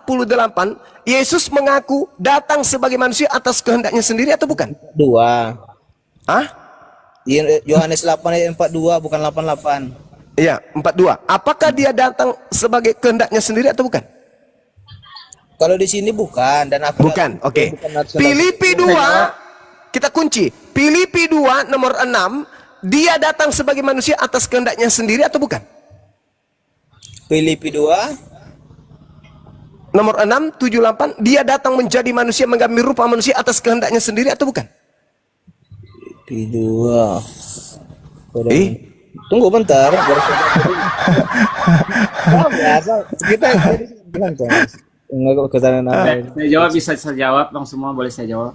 48, Yesus mengaku datang sebagai manusia atas kehendaknya sendiri atau bukan? 2. Hah? Yohanes 8 ayat 42, bukan 88. Iya, 42. Apakah dia datang sebagai kehendaknya sendiri atau bukan? Kalau di sini bukan, dan aku Bukan, oke. Filipi 2, kita kunci. Filipi 2 nomor 6, dia datang sebagai manusia atas kehendaknya sendiri atau bukan? Filipi 2 nomor 6, 78, dia datang menjadi manusia, mengambil rupa manusia atas kehendaknya sendiri atau bukan? Filipi 2. Tunggu bentar. Kita bilang enggak kesana. Saya jawab, bisa saya jawab dong semua, boleh saya jawab?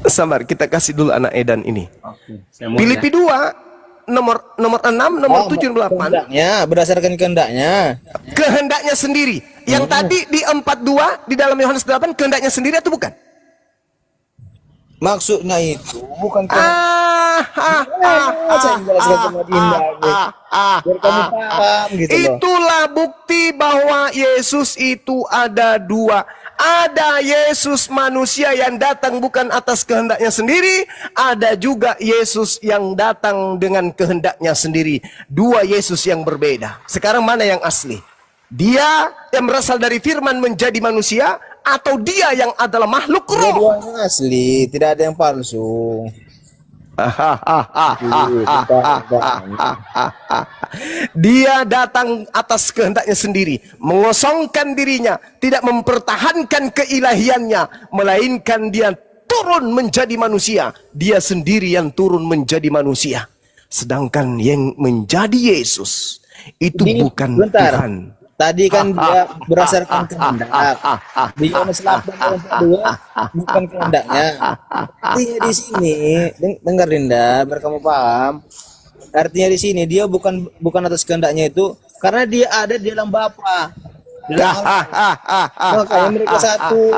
Sabar, kita kasih dulu anak Edan ini. Oke, Filipi 2 nomor 6, nomor 78. Kehendaknya, berdasarkan kehendaknya. Kehendaknya sendiri. Yang tadi di 42 di dalam Yohanes 8 kehendaknya sendiri atau bukan? Maksudnya itu bukan Itulah bukti bahwa Yesus itu ada dua. Ada Yesus manusia yang datang bukan atas kehendaknya sendiri, ada juga Yesus yang datang dengan kehendaknya sendiri. Dua Yesus yang berbeda. Sekarang mana yang asli? Dia yang berasal dari firman menjadi manusia, atau dia yang adalah makhluk roh? Dua-duanya asli, tidak ada yang palsu. Dia datang atas kehendaknya sendiri, mengosongkan dirinya, tidak mempertahankan keilahiannya, melainkan dia turun menjadi manusia. Dia sendiri yang turun menjadi manusia. Sedangkan yang menjadi Yesus itu bukan Tuhan. Tadi kan dia berdasarkan kehendak. Di Yohanes 8:42 bukan kehendaknya. Artinya di sini, dengar Dinda, biar kamu paham. Artinya di sini dia bukan atas kehendaknya itu karena dia ada di dalam Bapa. Makanya mereka satu.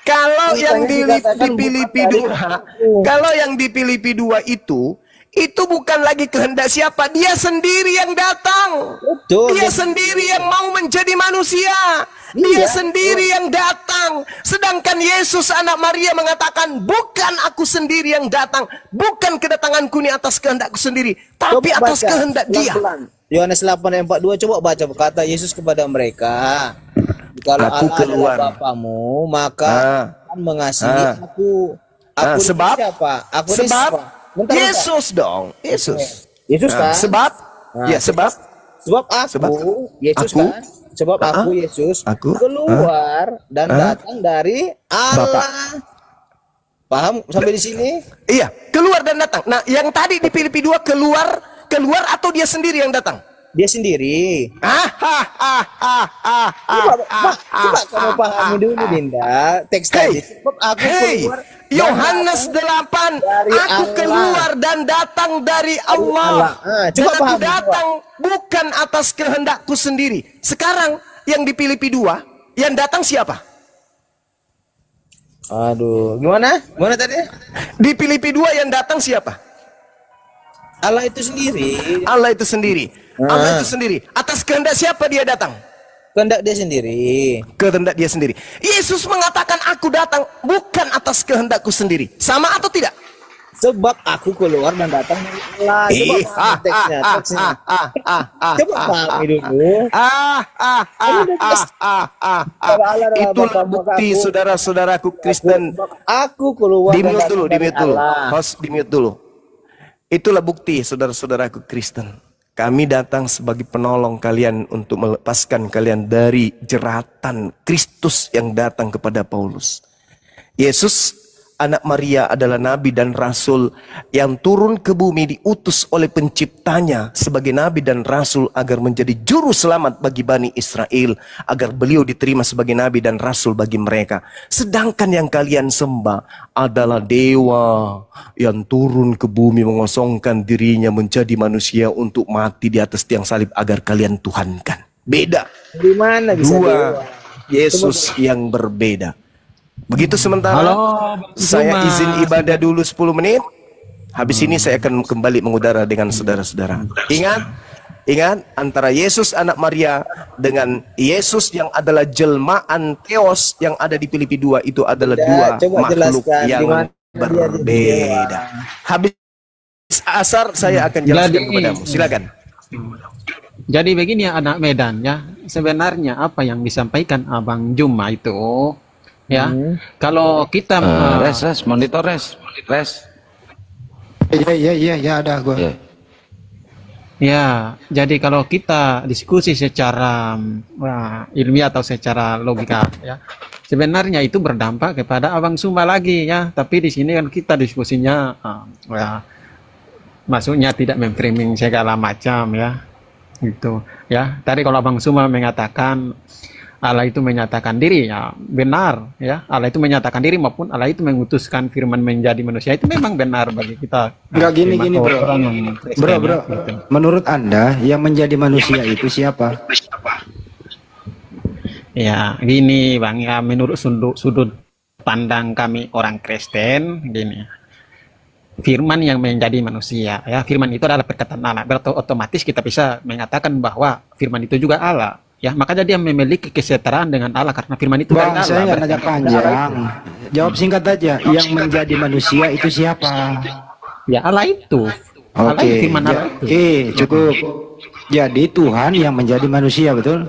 Kalau yang di Filipi 2, kalau yang di Filipi 2 itu bukan lagi kehendak siapa, dia sendiri yang datang. Betul. Dia sendiri yang mau menjadi manusia. Dia sendiri yang datang. Sedangkan Yesus anak Maria mengatakan, bukan aku sendiri yang datang, bukan kedatanganku ini atas kehendakku sendiri, tapi coba atas baca, kehendak dia. Yohanes 8:42, coba baca, kata Yesus kepada mereka, kalau aku Allah keluar adalah Bapamu, maka akan mengasihi aku. Aku sebab siapa? Aku sebab bentar. Yesus dong, Yesus. Yesus kan? Sebab sebab aku Yesus kan? Sebab aku Yesus keluar dan datang dari Allah. Paham sampai di sini? Iya, keluar dan datang. Nah, yang tadi di Filipi 2 keluar atau dia sendiri yang datang? Dia sendiri. Coba kamu pahami dulu, Dinda. Teks tadi. Sebab aku keluar. Yohanes 8, aku keluar dan datang dari Allah. Dan aku datang bukan atas kehendakku sendiri. Sekarang yang di Filipi 2, yang datang siapa? Aduh, gimana? Gimana tadi? Di Filipi 2 yang datang siapa? Allah itu sendiri. Allah itu sendiri. Allah itu sendiri. Atas kehendak siapa dia datang? Kehendak dia sendiri. Kehendak dia sendiri. Yesus mengatakan aku datang bukan atas kehendakku sendiri. Sama atau tidak? Sebab aku keluar dan datang dari Allah. Coba teksnya. Coba pahami dulu. Itulah bukti saudara-saudaraku Kristen. Aku keluar dan datang dari Allah. Host, di-mute dulu. Itulah bukti saudara-saudaraku Kristen. Kami datang sebagai penolong kalian untuk melepaskan kalian dari jeratan Kristus yang datang kepada Paulus. Yesus, anak Maria, adalah nabi dan rasul yang turun ke bumi, diutus oleh penciptanya sebagai nabi dan rasul agar menjadi juru selamat bagi Bani Israel, agar beliau diterima sebagai nabi dan rasul bagi mereka. Sedangkan yang kalian sembah adalah dewa yang turun ke bumi, mengosongkan dirinya menjadi manusia untuk mati di atas tiang salib agar kalian tuhankan. Beda. Di mana bisa dua Yesus yang berbeda. Begitu sementara. Saya izin ibadah dulu 10 menit. Habis ini saya akan kembali mengudara dengan saudara-saudara. Ingat, Ingat, antara Yesus anak Maria dengan Yesus yang adalah jelmaan Theos yang ada di Filipi 2 itu adalah dua Coba makhluk jelaskan di yang mana dia jadi berbeda. dewa. Habis asar saya akan jelaskan kepadamu. Silakan. Jadi begini ya anak Medan ya. Sebenarnya apa yang disampaikan Abang Juma itu ya. Kalau kita Res, monitor res. Iya ada gua. Ya. ya, jadi kalau kita diskusi secara ilmiah atau secara logika ya. Sebenarnya itu berdampak kepada Abang Suma lagi ya. Tapi di sini kan kita diskusinya ya, maksudnya tidak memframing segala macam ya. Gitu ya. Tadi kalau Abang Suma mengatakan Allah itu menyatakan diri, ya benar ya. Allah itu menyatakan diri maupun Allah itu mengutuskan firman menjadi manusia, itu memang benar bagi kita. Enggak gini bro. Orang yang Kristen, Bro, ya, gitu. menurut Anda yang menjadi manusia itu siapa? Ya gini Bang ya, menurut sudut pandang kami orang Kristen gini. Firman yang menjadi manusia ya, firman itu adalah perkataan Allah. Berarti otomatis kita bisa mengatakan bahwa firman itu juga Allah. Ya, makanya dia memiliki kesetaraan dengan Allah karena firman itu dari Bang, Allah. saya nggak nanya panjang. Jawab singkat aja. Yang menjadi manusia itu siapa? Ya Allah itu. Allah Oke. itu, firman Allah itu. Oke, cukup. Jadi Tuhan yang menjadi manusia, betul?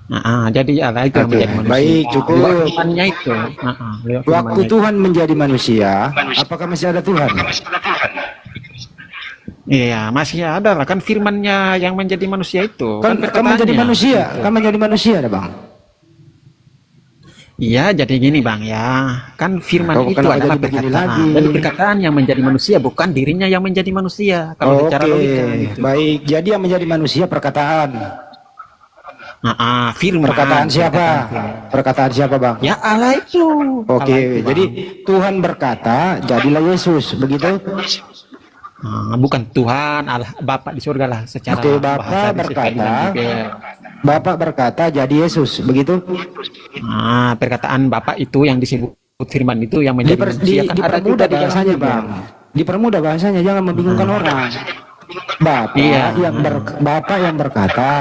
Nah, jadi Allah itu yang Oke, menjadi manusia. baik, cukup. Lewat firman-Nya itu. Lewat Waktu firman-Nya itu. Tuhan menjadi manusia, apakah masih ada Tuhan? Iya, masih ada lah kan firman-Nya yang menjadi manusia itu. Kan menjadi perkataannya. manusia, kan menjadi manusia, ada Bang. Iya, jadi gini Bang ya. Kan firman Kok itu kenapa adalah jadi begini perkataan. lagi? Dan perkataan yang menjadi manusia bukan dirinya yang menjadi manusia. Kalau secara logika gitu. Baik. Jadi yang menjadi manusia perkataan. Firman. Perkataan siapa? Perkataan siapa, Bang? Ya Allah itu. Oke, Allah itu, Bang. jadi Tuhan berkata, jadilah Yesus, begitu? Bukan Tuhan, Allah Bapa di surga lah secara Oke, Bapa bahasa berkata, juga. Bapak berkata jadi Yesus, begitu? Perkataan Bapa itu yang disebut firman itu yang menjadi manusia kan ada juga Dipermudah di dalam bahasanya, Bibel. Bang. Dipermudah bahasanya, jangan membingungkan orang. Bapak Iya. Bapak yang berkata,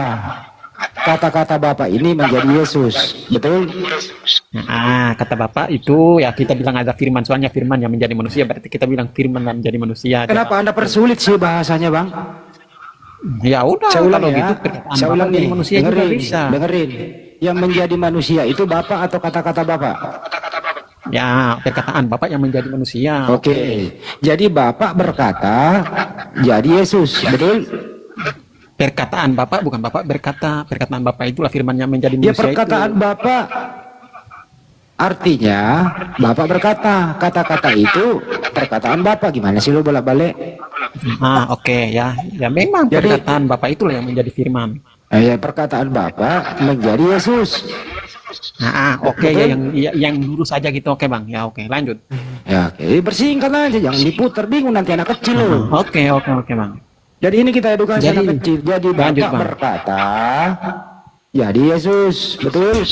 kata-kata Bapak ini menjadi Yesus, betul? Kata Bapak itu ya kita bilang ada firman, soalnya firman yang menjadi manusia berarti kita bilang firman yang menjadi manusia. Kenapa Anda persulit sih bahasanya, Bang? Ya udah, Saya ulang kalau ya. gitu perkataan Saya Bapak ulang menjadi nih. manusia juga Dengerin, bisa. dengerin. Yang menjadi manusia itu Bapak atau kata-kata Bapak? Ya, perkataan Bapak yang menjadi manusia. Oke. Jadi Bapak berkata jadi Yesus, betul? Perkataan Bapak bukan Bapak berkata, perkataan Bapak itulah firman yang menjadi Ya manusia perkataan itu. Bapak artinya Bapak berkata, kata-kata itu perkataan Bapak. Gimana sih lo bolak-balik? Oke ya. Ya memang Jadi- perkataan Bapak itulah yang menjadi firman. Ya perkataan Bapak menjadi Yesus. Oke ya yang lurus saja gitu. Oke Bang. Ya oke, lanjut. Ya oke, bersingkat aja, jangan diputar, bingung nanti anak kecil lo. Oke Bang. Jadi ini kita edukasi Jadi- anak kecil. Jadi lanjut, Bapak Bang. berkata jadi Yesus, betul?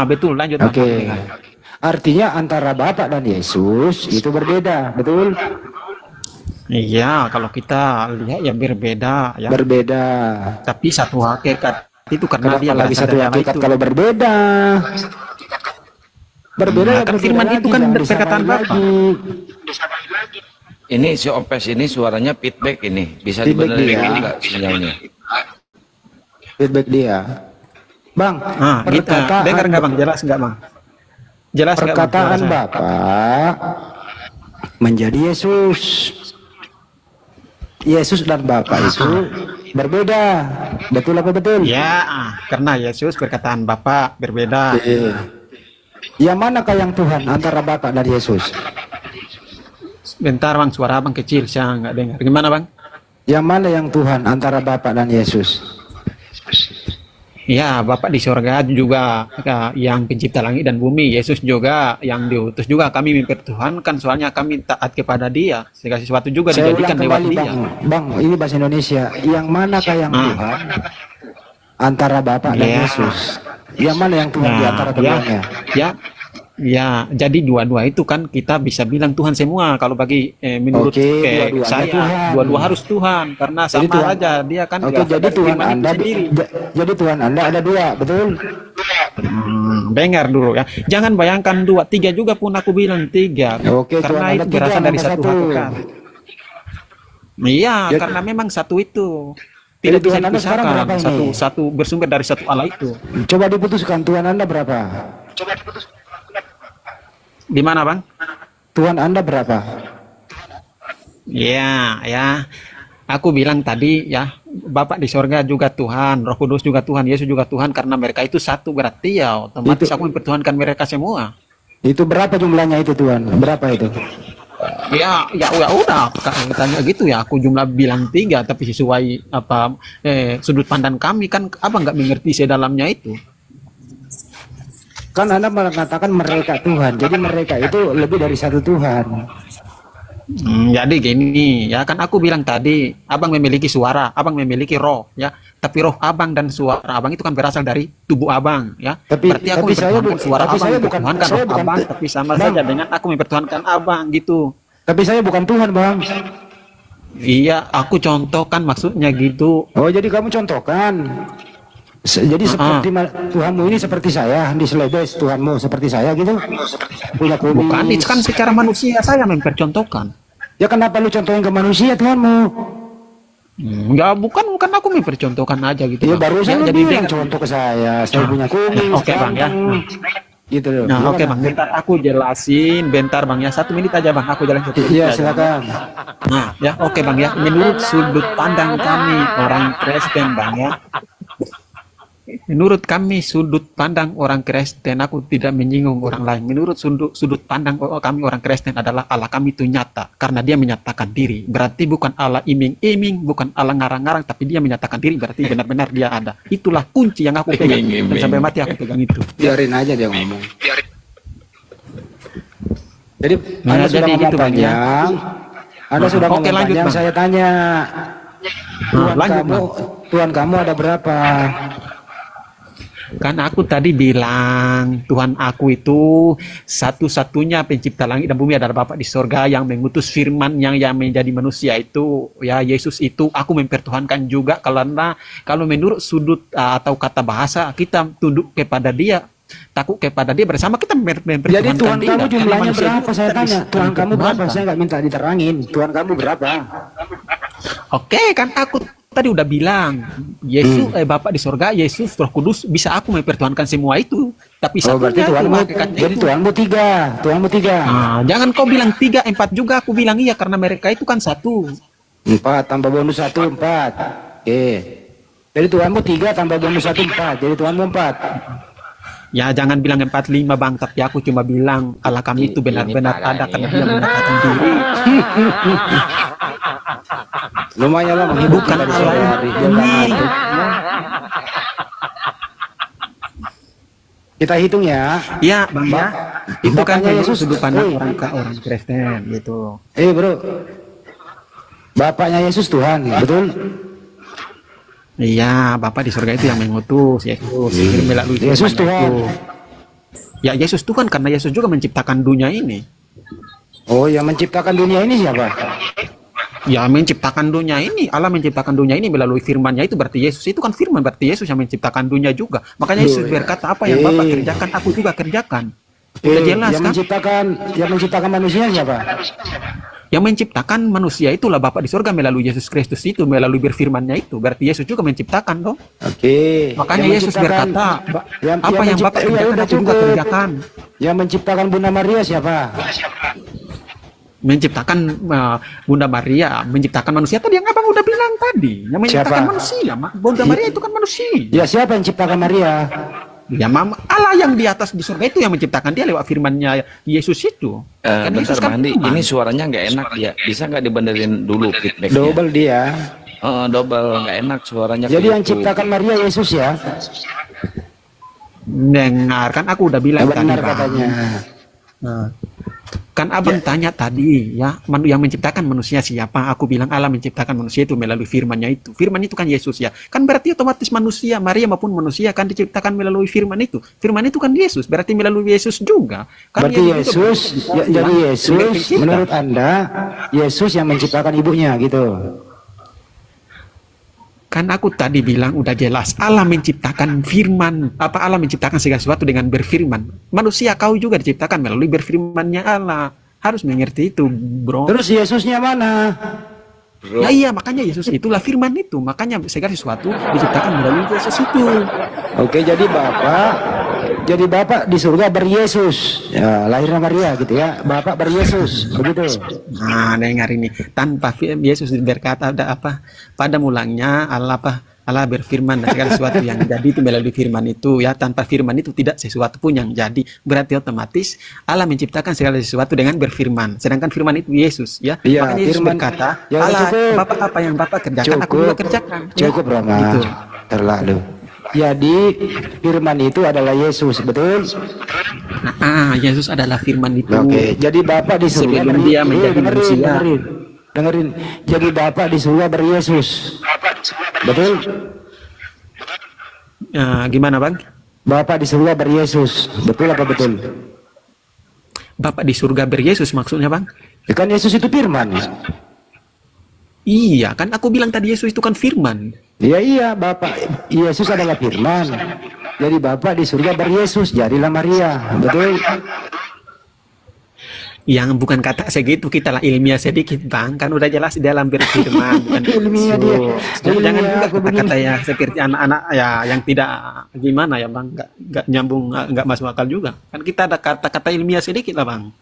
Betul, lanjut Bang. Oke. Artinya antara Bapak dan Yesus itu berbeda, betul? Iya, kalau kita lihat ya berbeda ya. Berbeda. Tapi satu hakikat itu karena Kenapa dia lagi berasal satu dari Allah hakikat itu. kalau berbeda? Berbeda Nah, ya kan berbeda firman lagi, itu kan jangan perkataan disamain Bapak. lagi. Ini si Opes ini suaranya feedback ini. Bisa Feedback dibenerin dia. enggak sinyalnya? Feedback dia. Bang, Gitu. Dengar nggak Bang? Jelas nggak Bang? Jelas nggak, Bang? perkataan Suara saya? Bapak menjadi Yesus. Yesus dan Bapak itu berbeda. Betul apa betul? Ya, karena Yesus perkataan Bapak berbeda. Yang manakah yang Tuhan antara Bapak dan Yesus? Bentar Bang, suara Bang kecil, saya nggak dengar. Gimana Bang? Yang mana yang Tuhan antara Bapak dan Yesus? Ya, Bapak di surga juga yang pencipta langit dan bumi. Yesus juga yang diutus juga. Kami mempertuhankan, soalnya kami taat kepada Dia. Segala sesuatu juga Saya ulang dijadikan lewat kembali, Dia. Bang, ini bahasa Indonesia. Yang manakah yang Tuhan antara Bapak dan Ya. Yesus? Yang mana yang Tuhan di antara keduanya? ya, Ya, jadi dua-dua itu kan kita bisa bilang Tuhan semua. Kalau bagi menurut Oke, dua-duanya saya, Tuhan. dua-dua harus Tuhan karena Jadi sama Tuhan- aja dia kan. Oke, berasal jadi dari Tuhan firman itu Anda sendiri. jadi Tuhan Anda ada dua, betul? Dengar dulu ya. Jangan bayangkan dua, tiga juga pun aku bilang tiga. Oke, Tuhan Karena Anda itu tiga, berasal dari nomor satu satu. hakikat. Iya, Ya- karena memang satu itu Jadi tidak bisa Tuhan Anda sekarang dipisahkan. berapa ini? Satu bersumber dari satu Allah itu. Coba diputuskan Tuhan Anda berapa? Di mana, Bang? Tuhan Anda berapa? Ya, ya. Aku bilang tadi ya, Bapak di sorga juga Tuhan, Roh Kudus juga Tuhan, Yesus juga Tuhan, karena mereka itu satu berarti ya otomatis Itu- aku mempertuhankan mereka semua. Itu berapa jumlahnya itu Tuhan? Berapa itu? Ya udah, kalau tanya gitu ya, aku jumlah bilang tiga, tapi sesuai apa sudut pandang kami kan, apa nggak mengerti sedalamnya itu. Kan Anda mengatakan mereka Tuhan, jadi mereka itu lebih dari satu Tuhan. Jadi gini ya kan aku bilang tadi, abang memiliki suara, abang memiliki roh ya, tapi roh abang dan suara abang itu kan berasal dari tubuh abang ya. Berarti aku tapi saya mempertuhankan bu- suara tapi abang, saya bukan- mempertuhankan saya roh bukan abang, tu- tapi sama Bang. saja dengan aku mempertuhankan abang gitu. Tapi saya bukan Tuhan, Bang. Iya, aku contohkan maksudnya gitu. Oh, jadi kamu contohkan. Jadi seperti Tuhanmu ini seperti saya, di Selebes Tuhanmu seperti saya gitu. Punya kumis. Bukan, itu kan secara manusia saya mempercontohkan. Ya kenapa lu contohin ke manusia Tuhanmu? Enggak, bukan aku mempercontohkan aja gitu. Ya Bang. barusan lu jadi bilang contoh ke saya punya kumis. Oke, Bang, ya. ganteng. Gitu loh. Nah, oke Gimana? Bang, bentar aku jelasin, bentar Bang ya, 1 menit aja Bang, aku jelasin 1 menit Iya, aja. silakan. Nah, ya oke Bang ya, menurut sudut pandang kami orang Kristen Bang ya, menurut kami sudut pandang orang Kristen, aku tidak menyinggung orang lain. Menurut sudut pandang kami orang Kristen adalah Allah kami itu nyata karena dia menyatakan diri. Berarti bukan Allah iming-iming, bukan Allah ngarang-ngarang, tapi dia menyatakan diri. Berarti benar-benar dia ada. Itulah kunci yang aku pegang dan sampai mati aku pegang itu. Biarin aja dia ngomong. Jadi Nah, Anda sudah jadi ngomong gitu, Bang, ya. panjang. Anda sudah Oke, ngomong lanjut, panjang. Bang. Saya tanya, Lanjut Bang. Tuhan kamu ada berapa? Kan aku tadi bilang Tuhan aku itu satu-satunya pencipta langit dan bumi adalah Bapa di sorga yang mengutus firman yang menjadi manusia itu ya Yesus itu aku mempertuhankan juga karena kalau menurut sudut atau kata bahasa kita tunduk kepada dia, takut kepada dia, bersama kita mempertuhankan Jadi Tuhan dia. kamu Karena jumlahnya manusia berapa? itu Saya kita tanya, Tuhan kamu berapa? mempertuhankan. Saya nggak minta diterangin. Tuhan kamu berapa? Oke, kan aku tadi udah bilang Yesus Bapak di sorga, Yesus Roh Kudus bisa aku mempertuhankan semua itu. Tapi Oh, berarti satunya Tuhanmu, hakikatnya jadi itu. Tuhanmu tiga. Tuhanmu tiga. Ah, jangan kau bilang 3, 4 juga, aku bilang iya karena mereka itu kan satu. 4 tambah bonus 1, 4. Oke. Jadi Tuhanmu 3 tambah bonus 1, 4. Jadi Tuhanmu 4. Ya jangan bilang 4, 5 Bang, tapi aku cuma bilang Allah kami itu benar-benar ada karena dia menyatakan diri. Lumayan lah menghibur Bukan kita di Allah sore hari. Dia udah ini. ngantuk. Kita hitung ya. Ya Bang ya, itu kan Bapaknya menurut Yesus. sudut pandang Woi. orang Kristen gitu. Bro. Bapaknya Yesus Tuhan, betul? Iya, Bapak di surga itu yang mengutus Yesus. Melalui Yesus firman-Nya Tuhan. itu. Ya Yesus Tuhan karena Yesus juga menciptakan dunia ini. Oh, yang menciptakan dunia ini siapa? Ya menciptakan dunia ini, Allah menciptakan dunia ini melalui firman-Nya itu berarti Yesus itu kan firman, berarti Yesus yang menciptakan dunia juga. Makanya Yesus berkata apa yang Bapak kerjakan, aku juga kerjakan. Udah jelas yang kan? menciptakan manusia siapa? Yang menciptakan manusia itulah Bapak di surga melalui Yesus Kristus itu, melalui berfirman-Nya itu. Berarti Yesus juga menciptakan dong. Oke. Makanya Yang Yesus menciptakan- berkata, yang apa yang Bapak mencipta- kerjakan, udah aku juga cukup. kerjakan. Yang menciptakan Bunda Maria siapa? Menciptakan Bunda Maria, menciptakan manusia tadi yang Abang udah bilang tadi. Yang menciptakan Siapa? manusia, Bunda Maria itu kan manusia. Ya siapa yang ciptakan Maria? Ya Mama, Allah yang di atas di surga itu yang menciptakan dia lewat firman-Nya Yesus itu. Kan Bentar Yesus kan Mandi, firman. ini suaranya nggak enak ya. Bisa nggak dibenerin dulu feedbacknya? Double dia. Double, nggak enak suaranya. Jadi yang gitu. ciptakan Maria Yesus ya? Dengar kan aku udah bilang tadi Benar Bang. katanya. Nah, Kan abang tanya tadi ya, yang menciptakan manusia siapa? Aku bilang Allah menciptakan manusia itu melalui firman-Nya itu. Firman itu kan Yesus ya. Kan berarti otomatis manusia, Maria maupun manusia kan diciptakan melalui firman itu. Firman itu kan Yesus, berarti melalui Yesus juga. Kan Berarti Yesus, jadi Yesus menurut Anda, Yesus yang menciptakan ibunya gitu. Kan aku tadi bilang udah jelas, Allah menciptakan firman. Apa Allah menciptakan segala sesuatu dengan berfirman. Manusia kau juga diciptakan melalui berfirmannya Allah. Harus mengerti itu, bro. Terus Yesusnya mana? Ya iya, makanya Yesus itulah firman itu. Makanya segala sesuatu diciptakan melalui Yesus itu. Oke, jadi Bapak di surga beryesus. Ya, lahirnya Maria gitu ya. Bapak beryesus, begitu. Nah, dengar ini. Tanpa Yesus berkata ada apa? Pada mulanya Allah berfirman dan segala sesuatu yang jadi itu melalui firman itu ya. Tanpa firman itu tidak sesuatu pun yang jadi. Berarti otomatis Allah menciptakan segala sesuatu dengan berfirman. Sedangkan firman itu Yesus ya. Iya, makanya Yesus firman, berkata, ya, Allah, cukup. Bapak apa yang Bapak kerjakan, aku juga kerjakan. Cukup, Rama. Gitu. Terlalu. Jadi firman itu adalah Yesus, betul? Yesus adalah firman itu. Oke, jadi Bapak di surga Sebelum dia menjadi manusia. Dengerin. Jadi Bapak di surga beryesus. Betul? Gimana, Bang? Bapak di surga beryesus. Betul apa betul? Bapak di surga beryesus maksudnya, Bang? Ya kan Yesus itu firman. Iya, kan aku bilang tadi Yesus itu kan firman. Iya, Bapak Yesus adalah firman. Jadi Bapak di surga beryesus, jadilah Maria. Betul? Yang bukan kata segitu, kita lah ilmiah sedikit, Bang. Kan udah jelas di dalam berfirman. Bukan Ilmiah dia. Jangan Ilmiah juga aku kata-kata ya seperti anak-anak ya yang tidak gimana ya, Bang. Nggak nyambung, nggak masuk akal juga. Kan kita ada kata-kata ilmiah sedikit lah, Bang.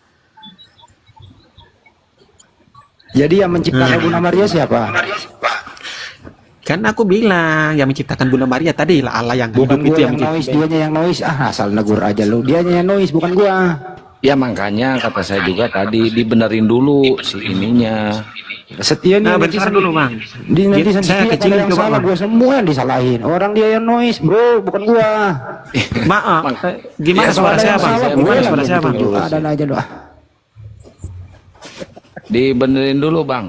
Jadi yang menciptakan Bunda Maria siapa? Kan aku bilang yang menciptakan Bunda Maria tadi lah Allah yang Bukan hidup itu gua yang yang noise, menciptakan. dianya yang noise. Asal negur aja lu. Dianya yang noise, bukan gua. Ya makanya kata saya juga tadi dibenerin dulu si ininya. Setia nih. Bentar dulu, Bang. Di nanti Saya setiap ada kecilin yang coba, salah, Bang. gua semua yang disalahin. Orang dia yang noise, bro, bukan gua. Maaf, gimana Ya, suara Ada saya, yang Bang? salah, Gimana boleh suara lah saya, gitu. Bang? Ada aja doa. Dibenerin dulu Bang.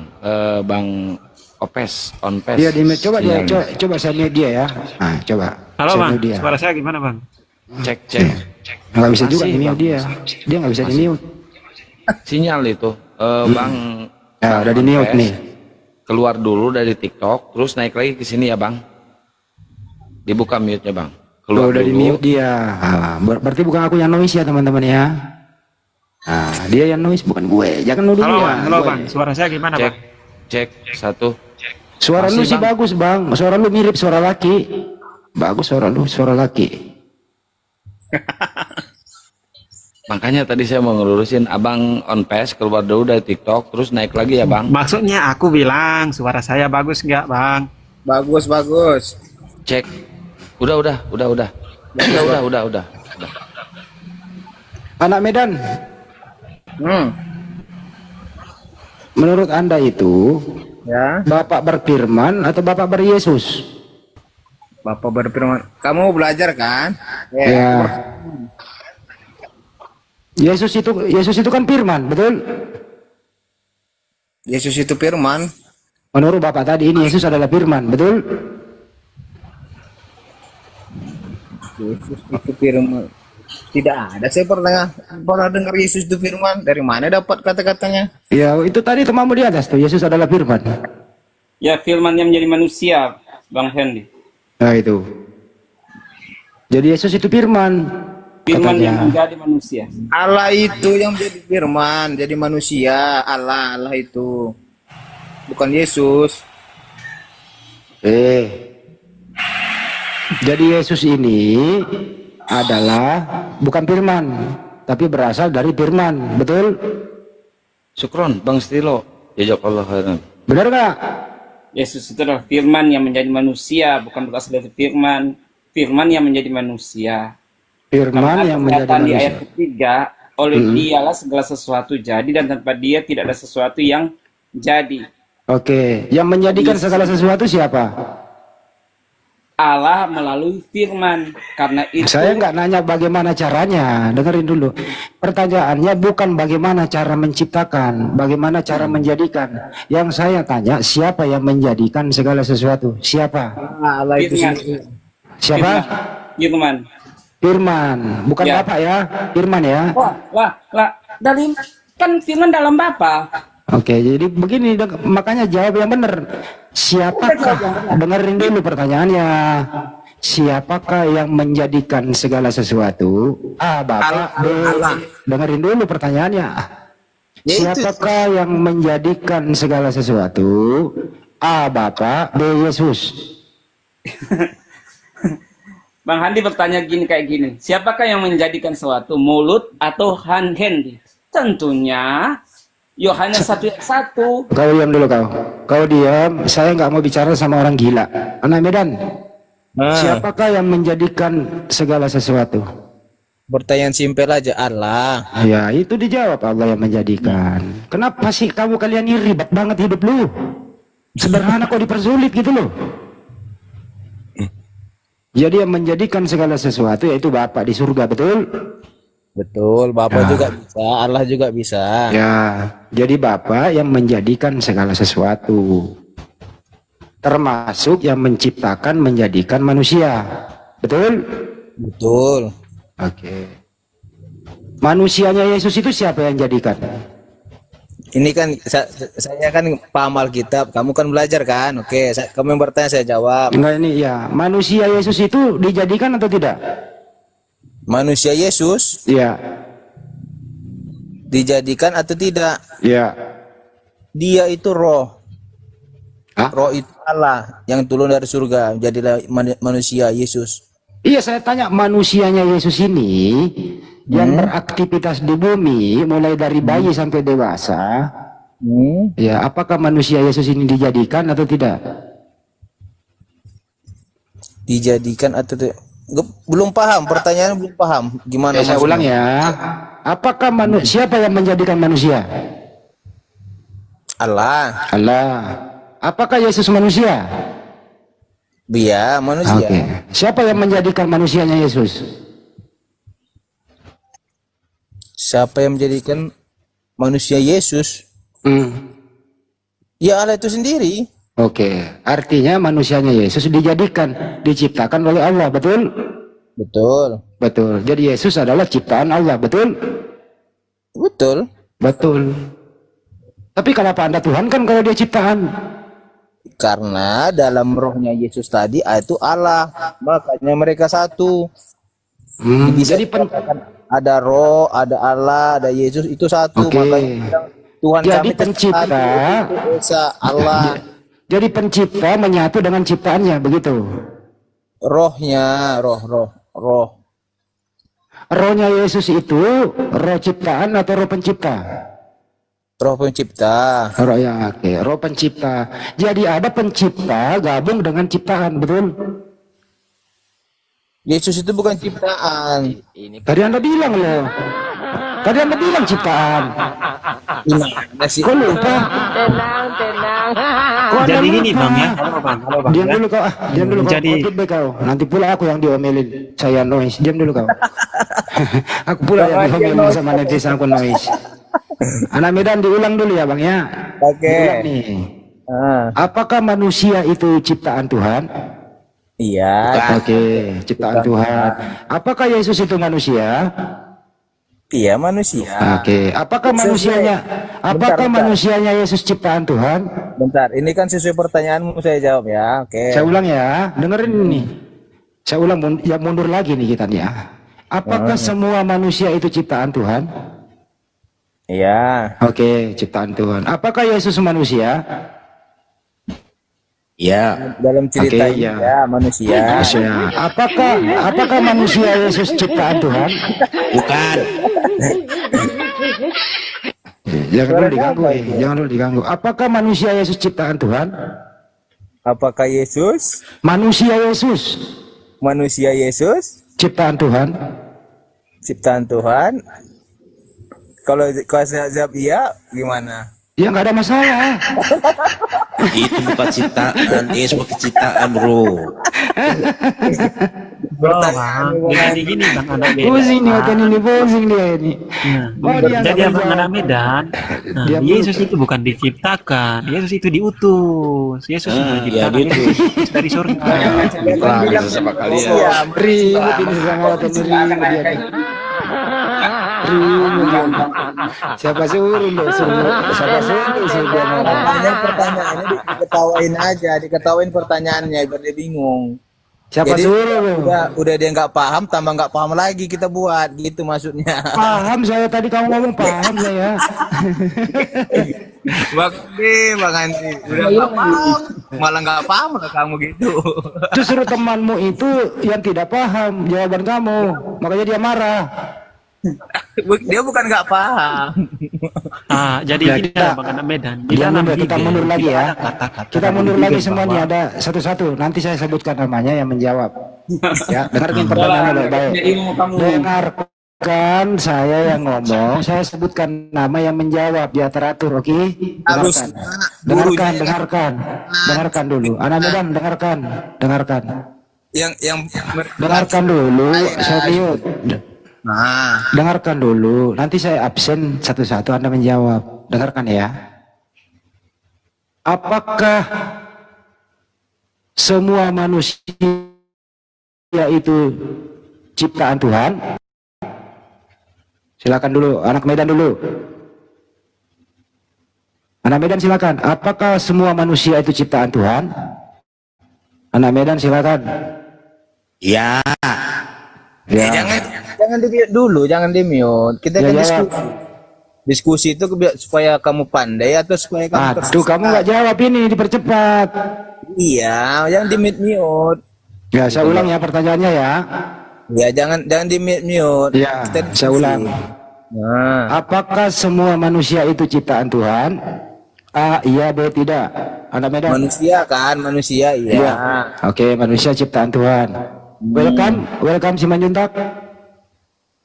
Bang Opes, Onpes. Dia di coba dia Sinyalnya. coba saya mute dia ya. Nah, coba. Halo, Saya Bang. mute dia. Suara saya gimana, Bang? Cek. Nggak bisa juga Masih, di mute Bang. dia. Dia nggak bisa di mute. Sinyal itu. Bang. Ya, udah di mute Onpes, nih. Keluar dulu dari TikTok, terus naik lagi ke sini ya Bang. Dibuka mute-nya Bang. Keluar Udah di dulu. mute dia. Berarti bukan aku yang noise ya teman-teman ya. Nah, dia yang noise bukan gue. Jangan nuduh Halo, dia. Bang. Halo, Gue. Bang. Suara saya gimana, Cek. Bang? Cek. Satu. Suara lu Masih, sih Bang. bagus, Bang. Suara lu mirip suara laki. Bagus suara lu, suara laki. Makanya tadi saya mau ngelurusin Abang Onpes keluar dulu dari TikTok, terus naik lagi ya Bang. Maksudnya aku bilang suara saya bagus nggak, Bang? Bagus, bagus. Cek. Udah. Anak Medan, Hmm. menurut Anda itu Ya, Bapak berfirman atau Bapak beryesus? Bapak berfirman. Kamu belajar kan? Ya. Yesus itu kan firman, betul? Yesus itu firman. Menurut Bapak tadi ini Yesus adalah firman, betul? Yesus itu firman. Tidak ada. Saya pernah dengar Yesus itu firman. Dari mana dapat kata-katanya? Ya, itu tadi temanmu di atas tuh, Yesus adalah firman. Ya, firman yang menjadi manusia, Bang Hendy. Nah, itu. Jadi Yesus itu firman. Firman Katanya. yang menjadi manusia. Allah itu yang menjadi firman, jadi manusia. Allah itu. Bukan Yesus. Jadi Yesus ini adalah bukan firman, tapi berasal dari firman, betul? Syukron Bang Stilo. Jazakallah khairan. Benar nggak? Yesus itu adalah firman yang menjadi manusia, bukan berasal dari firman. Firman yang menjadi manusia. Firman Karena yang menjadi perkataan di manusia. ayat ketiga, oleh dialah segala sesuatu jadi, dan tanpa dia tidak ada sesuatu yang jadi. Oke, yang menjadikan segala sesuatu siapa? Allah melalui firman. Karena itu Saya nggak nanya bagaimana caranya, dengerin dulu. Pertanyaannya bukan bagaimana cara menciptakan, bagaimana cara menjadikan. Yang saya tanya, siapa yang menjadikan segala sesuatu? Siapa? Allah itu Firman. sendiri. Siapa? Firman. Firman, bukan Ya. Bapak ya, Firman ya. Lah, dari kan firman dalam Bapa. Oke, jadi begini, makanya jawab yang benar. Siapakah? Dengerin dulu pertanyaannya. Siapakah yang menjadikan segala sesuatu? A. Bapak. B. Dengerin dulu pertanyaannya. Ya, itu. Siapakah yang menjadikan segala sesuatu? A. Bapak. B. Yesus. Bang Handi bertanya kayak gini. Siapakah yang menjadikan sesuatu? Mulut atau Handi? Tentunya Yohanes 1:1. Kau diam dulu kau. Kau diam. Saya nggak mau bicara sama orang gila. Anak Medan. Siapakah yang menjadikan segala sesuatu? Pertanyaan simpel aja, Allah. Ya, itu dijawab Allah yang menjadikan. Kenapa sih kalian ini ribet banget hidup lu? Sederhana kok dipersulit gitu loh. Jadi yang menjadikan segala sesuatu yaitu Bapa di surga, betul? Betul, Bapak Ya. juga bisa, Allah juga bisa. Ya, jadi Bapa yang menjadikan segala sesuatu. Termasuk yang menciptakan, menjadikan manusia. Betul? Betul. Oke. Manusianya Yesus itu siapa yang jadikan? Ini kan saya kan paham Alkitab, kamu kan belajar kan? Oke, kamu yang bertanya saya jawab. Enggak, ini ya, manusia Yesus itu dijadikan atau tidak? Manusia Yesus Iya. dijadikan atau tidak? Iya. Dia itu roh. Hah? Roh itu Allah yang turun dari surga, jadilah manusia Yesus. Iya, saya tanya manusianya Yesus ini yang beraktivitas di bumi mulai dari bayi sampai dewasa, ya, apakah manusia Yesus ini dijadikan atau tidak? Dijadikan atau tidak? Belum paham, pertanyaannya belum paham. Gimana Saya maksudnya? ulang ya. Apakah siapa yang menjadikan manusia? Allah. Allah. Apakah Yesus manusia? Dia manusia. Oke. Siapa yang menjadikan manusianya Yesus? Siapa yang menjadikan manusia Yesus? Ya Allah itu sendiri. Oke, artinya manusianya Yesus dijadikan, diciptakan oleh Allah, betul? Betul. Betul. Jadi Yesus adalah ciptaan Allah, betul? Betul. Betul. Tapi kenapa Anda Tuhan kan kalau dia ciptaan? Karena dalam rohnya Yesus tadi itu Allah. Makanya mereka satu. Bisa Jadi dikatakan ada roh, ada Allah, ada Yesus, itu satu. Oke. Makanya bilang, Tuhan Jadi kami pencipta. satu, itu Esa, Allah. Jadi pencipta menyatu dengan ciptaannya, begitu? Rohnya, roh. Rohnya Yesus itu roh ciptaan atau roh pencipta? Roh pencipta. Roh ya, oke, roh pencipta. Jadi ada pencipta gabung dengan ciptaan, betul? Yesus itu bukan ciptaan. Tadi Anda bilang loh. Tadi Anda bilang ciptaan. Gimana sih? Kok lupa? Kok Anda Jadi gini lupa? bang ya, halo bang Diam ya. dulu kau, diam dulu kau. Jadi- Kau feedback kau. Nanti pula aku yang diomelin. Saya noise. Diam dulu kau. Aku pula yang diomelin sama netizen aku noise. Anak Medan diulang dulu ya bang ya. Oke. Diulang nih. Ah, Apakah manusia itu ciptaan Tuhan? iya. Oke, ciptaan Tuhan. Apakah Yesus itu manusia? Iya manusia. Oke. Apakah manusianya? Apakah manusianya Yesus ciptaan Tuhan? Bentar, ini kan sesuai pertanyaanmu saya jawab ya. Oke. Saya ulang ya, dengerin ini. Saya ulang, ya mundur lagi nih kita nih ya. Apakah semua manusia itu ciptaan Tuhan? Iya. Oke, ciptaan Tuhan. Apakah Yesus manusia? Iya. Dalam cerita Oke, ini ya. ya manusia. Manusia. Apakah manusia Yesus ciptaan Tuhan? Bukan. Jangan dulu diganggu, jangan dulu diganggu. Apakah manusia Yesus ciptaan Tuhan? Apakah Yesus Manusia Yesus manusia Yesus ciptaan Tuhan? ciptaan Tuhan? Kalau saya jawab iya, gimana? Ya nggak ada masalah. Itu bukan ciptaan, Yesus bukan ciptaan, bro. Bang, gini Bang anak Medan. Pusing nih, kan ini pusing dia ini. Nah, jadi Abang anak Medan, nah, Yesus itu bukan diciptakan, Yesus itu diutus. Yesus bukan diciptakan, ya, Yesus dari surga. Lagi sesama kalian. Ribut ini sama ribut dia. Siapa suruh lo siapa suruh dia Pertanyaannya diketawain pertanyaannya biar dia bingung. siapa Jadi, suruh lo udah dia nggak paham, tambah nggak paham lagi kita buat gitu maksudnya. paham saya tadi kamu ngomong paham saya. Bang Andi, udah nggak paham, malah nggak paham lah kamu gitu. Justru temanmu itu yang tidak paham jawaban kamu, makanya dia marah. Dia bukan nggak paham. Jadi Ya, gini kita- Abang anak Medan. Di Kita dalam mundur, kita Bible, mundur lagi tidak ya. ada kata-kata Kita dalam mundur Bible lagi semua nih, bahwa- ada satu-satu. Nanti saya sebutkan namanya yang menjawab. Ya, dengarkan pertanyaannya baik-baik. Dengarkan saya yang ngomong, saya sebutkan nama yang menjawab, dia teratur, oke? Harus Dengarkan dulu. Anak Medan, dengarkan. yang Dengarkan dulu, saya mute. Nah, Dengarkan dulu, nanti saya absen satu-satu Anda menjawab. Dengarkan ya. Apakah semua manusia itu ciptaan Tuhan? Silakan dulu, anak Medan dulu. Anak Medan silakan. Apakah semua manusia itu ciptaan Tuhan? Anak Medan silakan. Ya, jangan di mute dulu, jangan di mute. Kita Ya, kan jawab. diskusi itu supaya kamu pandai atau supaya kamu Aduh, kamu nggak jawab ini, dipercepat. Iya, jangan di mute. Ya, saya ulang ya pertanyaannya ya. Ya, jangan di mute. Ya, Kita diskusi. saya ulang. Nah, Apakah semua manusia itu ciptaan Tuhan? A, iya, B, tidak. Anak Medan. manusia iya. Iya. Oke, manusia ciptaan Tuhan. Welcome Simanjuntak.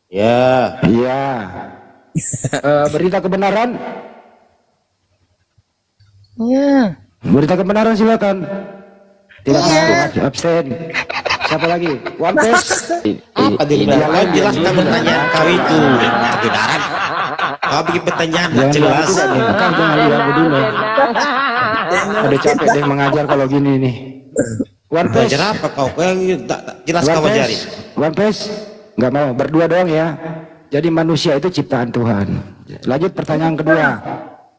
ya, Iya. Berita kebenaran. Berita kebenaran silakan. Tidak mau absen. Siapa lagi? One Piece. apa dibilang? Jelas kan pertanyaan kau itu. Kebenaran. Kau bikin pertanyaan nggak jelas. Kan jangan lihat dulu. Ada capek deh mengajar kalau gini nih. One Piece. Belajar apa kau? Kau yang tak jelas kau ajari. One Piece. Nggak mau, berdua doang ya. Jadi manusia itu ciptaan Tuhan. Lanjut pertanyaan kedua.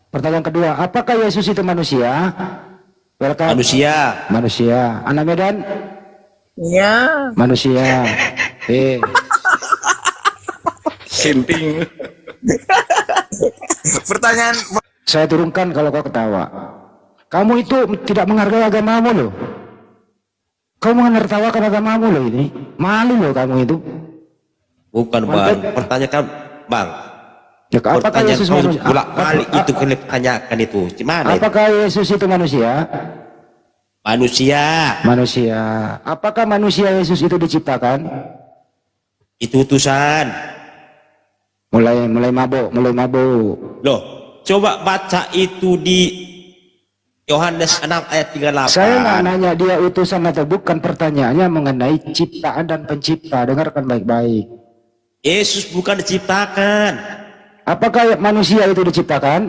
Pertanyaan kedua, apakah Yesus itu manusia? Welcome. Manusia. Manusia. Anak Medan? Iya. Manusia. Simping. Pertanyaan Saya turunkan kalau kau ketawa. Kamu itu tidak menghargai agamamu loh. Kau menertawakan agamamu loh ini. Malu loh kamu itu. Bukan bang. Pertanyaan bang. Ya, apakah Pertanyaan Yesus kau manusia? bolak-balik itu kena tanyakan itu. Gimana itu? Apakah Yesus itu manusia? Manusia. Manusia. Apakah manusia Yesus itu diciptakan? Itu utusan. Mulai mabuk. Loh, coba baca itu di Yohanes 6 ayat 38. Saya nggak nanya dia utusan atau bukan, pertanyaannya mengenai ciptaan dan pencipta. Dengarkan baik-baik. Yesus bukan diciptakan. Apakah manusia itu diciptakan?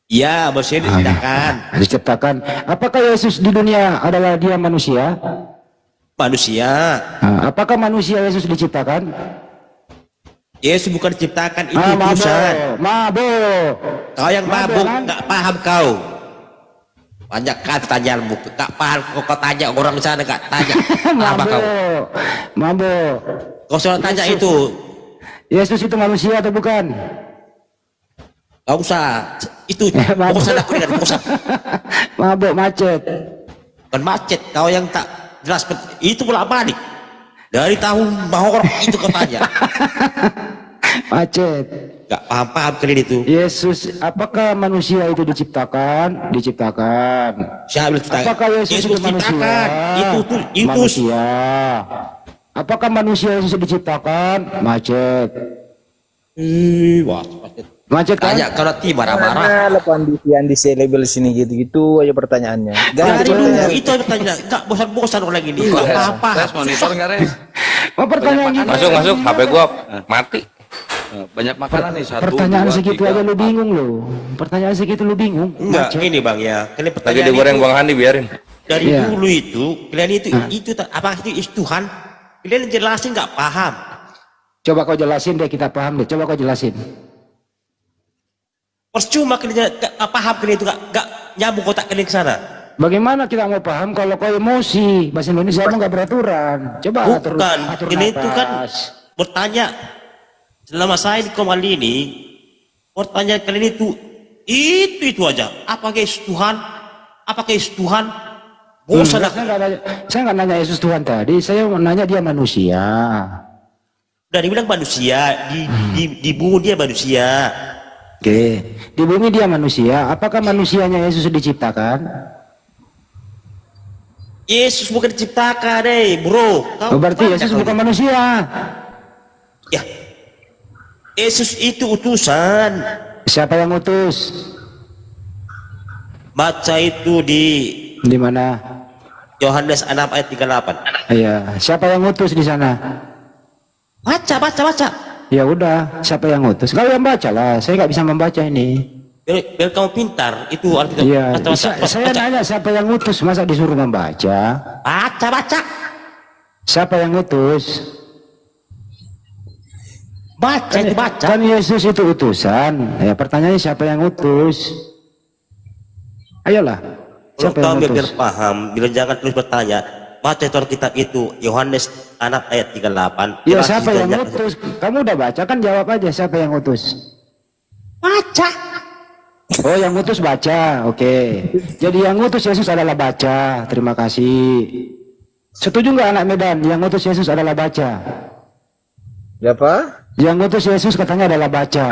Ya, manusia diciptakan. Diciptakan. Apakah Yesus di dunia adalah dia manusia? Manusia. Apakah manusia Yesus diciptakan? Yesus bukan diciptakan, itu utusan. Mabuk. Kau yang mabuk, nggak paham kau. Banyak kan pertanyaanmu, nggak paham. Kau tanya orang di sana, nggak tanya. Apa kau? Mabuk. Kau sudah tanya itu. Yesus itu manusia atau bukan? Gak usah. Itu. Mabuk. Kau usah dengan kau usah. Mabuk macet. Bukan macet. Kau yang tak jelas. Itu pula balik. Dari tahun Mahor itu kau tanya. Macet. Gak paham-paham kalian itu. Yesus, apakah manusia itu diciptakan? Diciptakan. Siapa bilang diciptakan? Apakah Yesus itu manusia? diciptakan. Itu. Manusia. Apakah manusia Yesus diciptakan? Macet. Wah, macet. Macet kan? Tanya kalau nanti marah-marah. Mana lepan di label sini gitu-gitu aja pertanyaannya. Dari dulu pertanyaan. itu aja pertanyaan. Enggak bosan-bosan orang lagi ini. Apa? Res monitor nggak Res? Oh, pertanyaan gitu. Masuk, HP gua mati. Banyak makanan nih, 1, Pertanyaan 2, segitu 3, aja lu bingung lo. Pertanyaan segitu lu bingung. Enggak, Macet. ini Bang ya. Kalian Lagi pertanyaan digoreng itu, Bang Handi, biarin. dari Iya. dulu itu, kalian itu apa itu Tuhan? Kalian jelasin nggak paham. Coba kau jelasin deh, kita paham deh. Coba kau jelasin. Percuma kalian nggak paham, kalian itu nggak nyambung kotak kalian ke sana. Bagaimana kita mau paham kalau kau emosi? Bahasa Indonesia mau nggak beraturan. Coba atur Bukan, kalian itu kan nafas. bertanya. Selama saya di Komali ini, pertanyaan kalian itu aja. Apakah Yesus Tuhan? Apakah Yesus Tuhan? Bosan aku. Saya nggak nanya Yesus Tuhan tadi. Saya mau nanya dia manusia. Udah dibilang manusia, di bumi dia manusia. Oke, di bumi dia manusia. Apakah manusianya Yesus diciptakan? Yesus bukan diciptakan, bro. Oh, berarti Yesus bukan manusia. Ya, Yesus itu utusan. Siapa yang utus? Baca itu Di mana? Yohanes 6 ayat 38. Iya, siapa yang utus di sana? Baca. Ya udah, siapa yang utus? Kau yang baca lah. Saya nggak bisa membaca ini. Biar kamu pintar, itu artinya. Iya, Baca. saya nanya siapa yang utus, masa disuruh membaca? Baca. Siapa yang utus? Baca itu baca. Kan Yesus itu utusan. Ya, pertanyaannya siapa yang utus? Ayolah, Kalau siapa yang kamu biar utus? paham, bila jangan terus bertanya. Baca itu Alkitab itu Yohanes 6 ayat 38. Ya, Jelas siapa itu yang aja. utus? Kamu udah baca kan, jawab aja siapa yang utus. Baca. Oh, yang utus baca. Oke. Jadi yang utus Yesus adalah baca. Terima kasih. Setuju nggak anak Medan? Yang utus Yesus adalah baca. Siapa? Yang utus Yesus katanya adalah baca.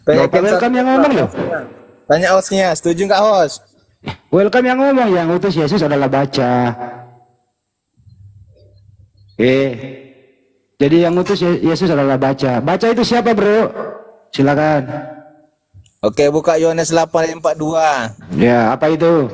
Tanya Bapak welcome yang ngomong loh. Tanya hostnya, setuju nggak host? Welcome yang ngomong, yang utus Yesus adalah baca. Jadi yang utus Yesus adalah baca. Baca itu siapa, bro? Silakan. Oke, buka Yohanes 8 ayat 42. Ya, apa itu?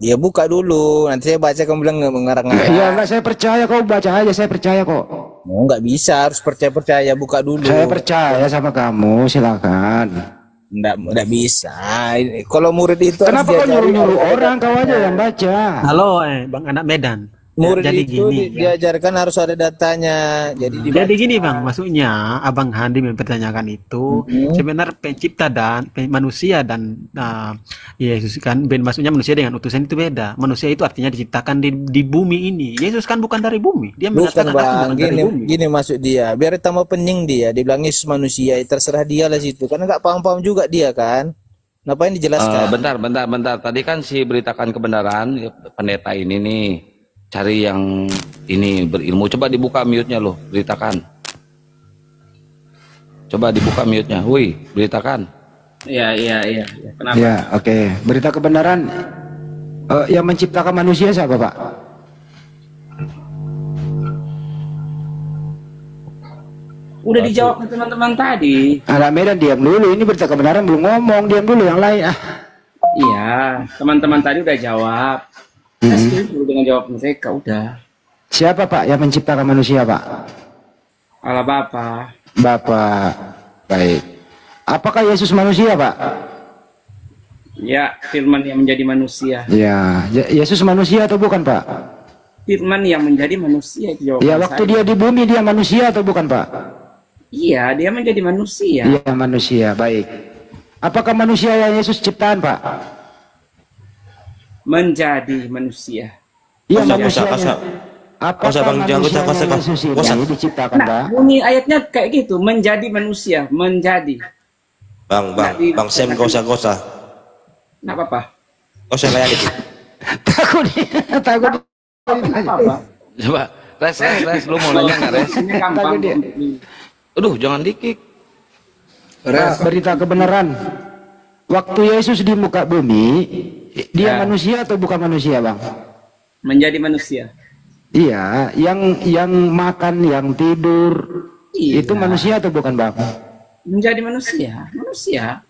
Dia buka dulu, nanti saya baca kamu bilang mengarang-ngarang. Ya, enggak, saya percaya kok, baca aja, saya percaya kok. Oh, nggak bisa, harus percaya, buka dulu. Saya percaya sama kamu, silakan. Nggak bisa. Kalau murid itu Kenapa harus kau diajari nyuruh-nyuruh orang, kau aja yang baca? Halo, Bang anak Medan. Murid Jadi itu gini, ya. diajarkan harus ada datanya. Jadi Jadi gini Bang, maksudnya Abang Handi mempertanyakan itu sebenarnya pencipta dan manusia dan Yesus kan maksudnya manusia dengan utusan itu beda. Manusia itu artinya diciptakan di bumi ini. Yesus kan bukan dari bumi. Dia bukan mengatakan aku bang, bukan dari bumi. gini maksud dia. Biar tambah pening dia. Dibilang Yesus manusia, terserah dia lah situ. Karena nggak paham-paham juga dia kan. Ngapain dijelaskan? Bentar. Tadi kan si beritakan kebenaran pendeta ini nih. Cari yang ini berilmu. Coba dibuka mute-nya loh, beritakan. Coba dibuka mute-nya. Wih, beritakan. Iya. Kenapa? Ya, oke. Berita kebenaran yang menciptakan manusia siapa, Pak? Udah dijawab ke teman-teman tadi. Anak Medan diam dulu. Ini berita kebenaran belum ngomong. Diam dulu yang lain. Iya, teman-teman tadi udah jawab. Saya setuju dengan jawab mereka, udah. Siapa, Pak, yang menciptakan manusia, Pak? Allah Bapa. Bapak. Baik. Apakah Yesus manusia, Pak? Ya, firman yang menjadi manusia. Ya, Yesus manusia atau bukan, Pak? Firman yang menjadi manusia itu jawaban Ya, waktu saya. dia di bumi dia manusia atau bukan, Pak? Iya, dia menjadi manusia. Iya, manusia. Baik. Apakah manusia yang Yesus ciptaan, Pak? Menjadi manusia. Iya, Kosa, manusia. kosa. Apakah Kosa, Bang, jangan manusia kosa, yang kosa. Yesus Kosa. ini diciptakan, Pak? Nah, bunyi ayatnya kayak gitu, menjadi manusia, menjadi. Bang Sam gak usah. Nah, apa? Gak usah layan itu. Takut. Apa? Coba, Res, lu mau nanya nggak, Res? Ini gampang. dia. Aduh, jangan dikik. Berita kebenaran. Waktu Yesus di muka bumi, dia Ya. manusia atau bukan manusia, Bang? Menjadi manusia. Iya, yang makan, yang tidur, Iya. itu manusia atau bukan, Bang? menjadi manusia. Manusia.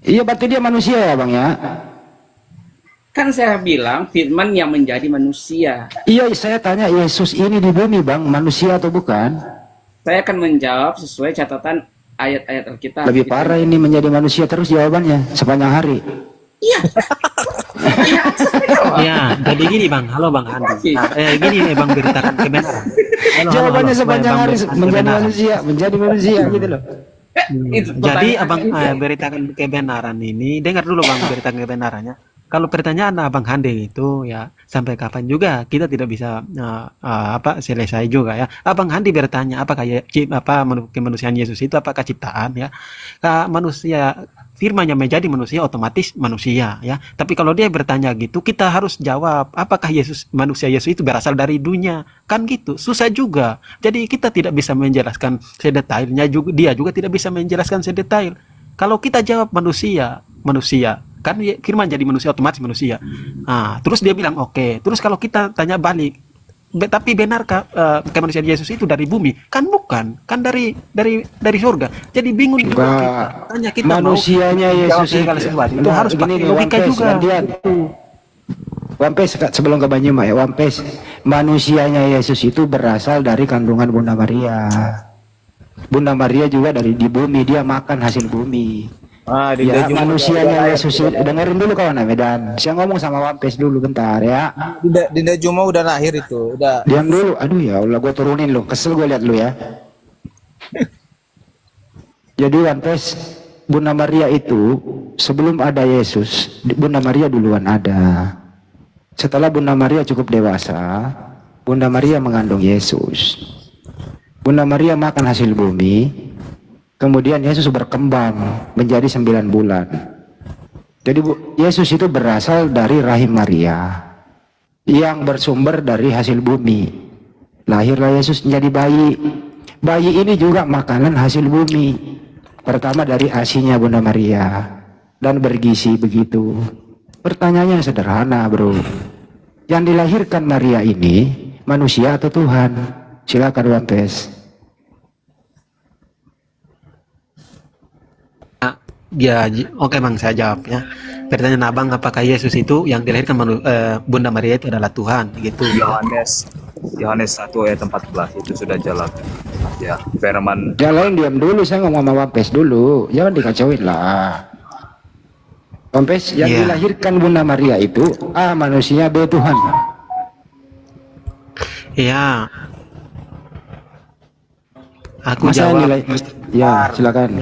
Iya, berarti dia manusia ya Bang ya? Kan saya bilang firman yang menjadi manusia. Iya, saya tanya Yesus ini di bumi Bang, manusia atau bukan? Saya akan menjawab sesuai catatan ayat-ayat Alkitab. Lebih parah ini, menjadi manusia terus jawabannya sepanjang hari. Iya. Ya, jadi gini Bang, halo Bang Andi. Gini Bang, beritakan kebenaran. Halo, Jawabannya halo, sepanjang Bang, hari beritakan menjadi manusia gitu loh. Itu Jadi pertanyaan abang itu. beritakan kebenaran ini, dengar dulu Bang beritakan kebenarannya. Kalau pertanyaan Abang Hande itu ya sampai kapan juga kita tidak bisa selesai juga ya. Abang Handi bertanya apakah kemanusiaan Yesus itu apakah ciptaan ya? Manusia firman yang menjadi manusia otomatis manusia ya. Tapi kalau dia bertanya gitu, kita harus jawab apakah manusia Yesus itu berasal dari dunia? Kan gitu. Susah juga. Jadi kita tidak bisa menjelaskan sedetailnya juga, dia juga tidak bisa menjelaskan sedetail. Kalau kita jawab manusia kan firman jadi manusia otomatis manusia. Nah, terus dia bilang oke. Terus kalau kita tanya balik, tapi benarkah kemanusiaan Yesus itu dari bumi? Kan bukan, kan dari surga. Jadi bingung juga kita. Tanya kita manusianya Yesus itu harus pakai logika juga. Wampes sebelum ke Banyumas ya, Wampes, manusianya Yesus itu berasal dari kandungan Bunda Maria. Bunda Maria juga dari di bumi, dia makan hasil bumi. Ya, manusianya Yesus, dengerin dulu kawan Medan. Saya ngomong sama Wampes dulu bentar ya. Dinda Juma udah lahir itu, udah. Diam dulu. Aduh ya Allah, gue turunin lu. Kesel gue lihat lu ya. Jadi Wampes, Bunda Maria itu sebelum ada Yesus, Bunda Maria duluan ada. Setelah Bunda Maria cukup dewasa, Bunda Maria mengandung Yesus. Bunda Maria makan hasil bumi. Kemudian Yesus berkembang menjadi 9 bulan. Jadi Yesus itu berasal dari rahim Maria yang bersumber dari hasil bumi. Lahirlah Yesus menjadi bayi. Bayi ini juga makanan hasil bumi. Pertama dari ASI-nya Bunda Maria dan bergizi begitu. Pertanyaannya sederhana, bro. Yang dilahirkan Maria ini manusia atau Tuhan? Silakan Wampes. Ya, oke Bang, saya jawab ya. Pertanyaan Abang, apakah Yesus itu yang dilahirkan Bunda Maria itu adalah Tuhan gitu? Yohanes 1 ayat 14 itu sudah jelas. Ya, firman. Yang lain diam dulu, saya ngomong sama Wampes dulu. Jangan dikacauin lah. Wampes, yang dilahirkan Bunda Maria itu A manusia, B Tuhan. Iya. Aku Masa jawab. Ya, silakan.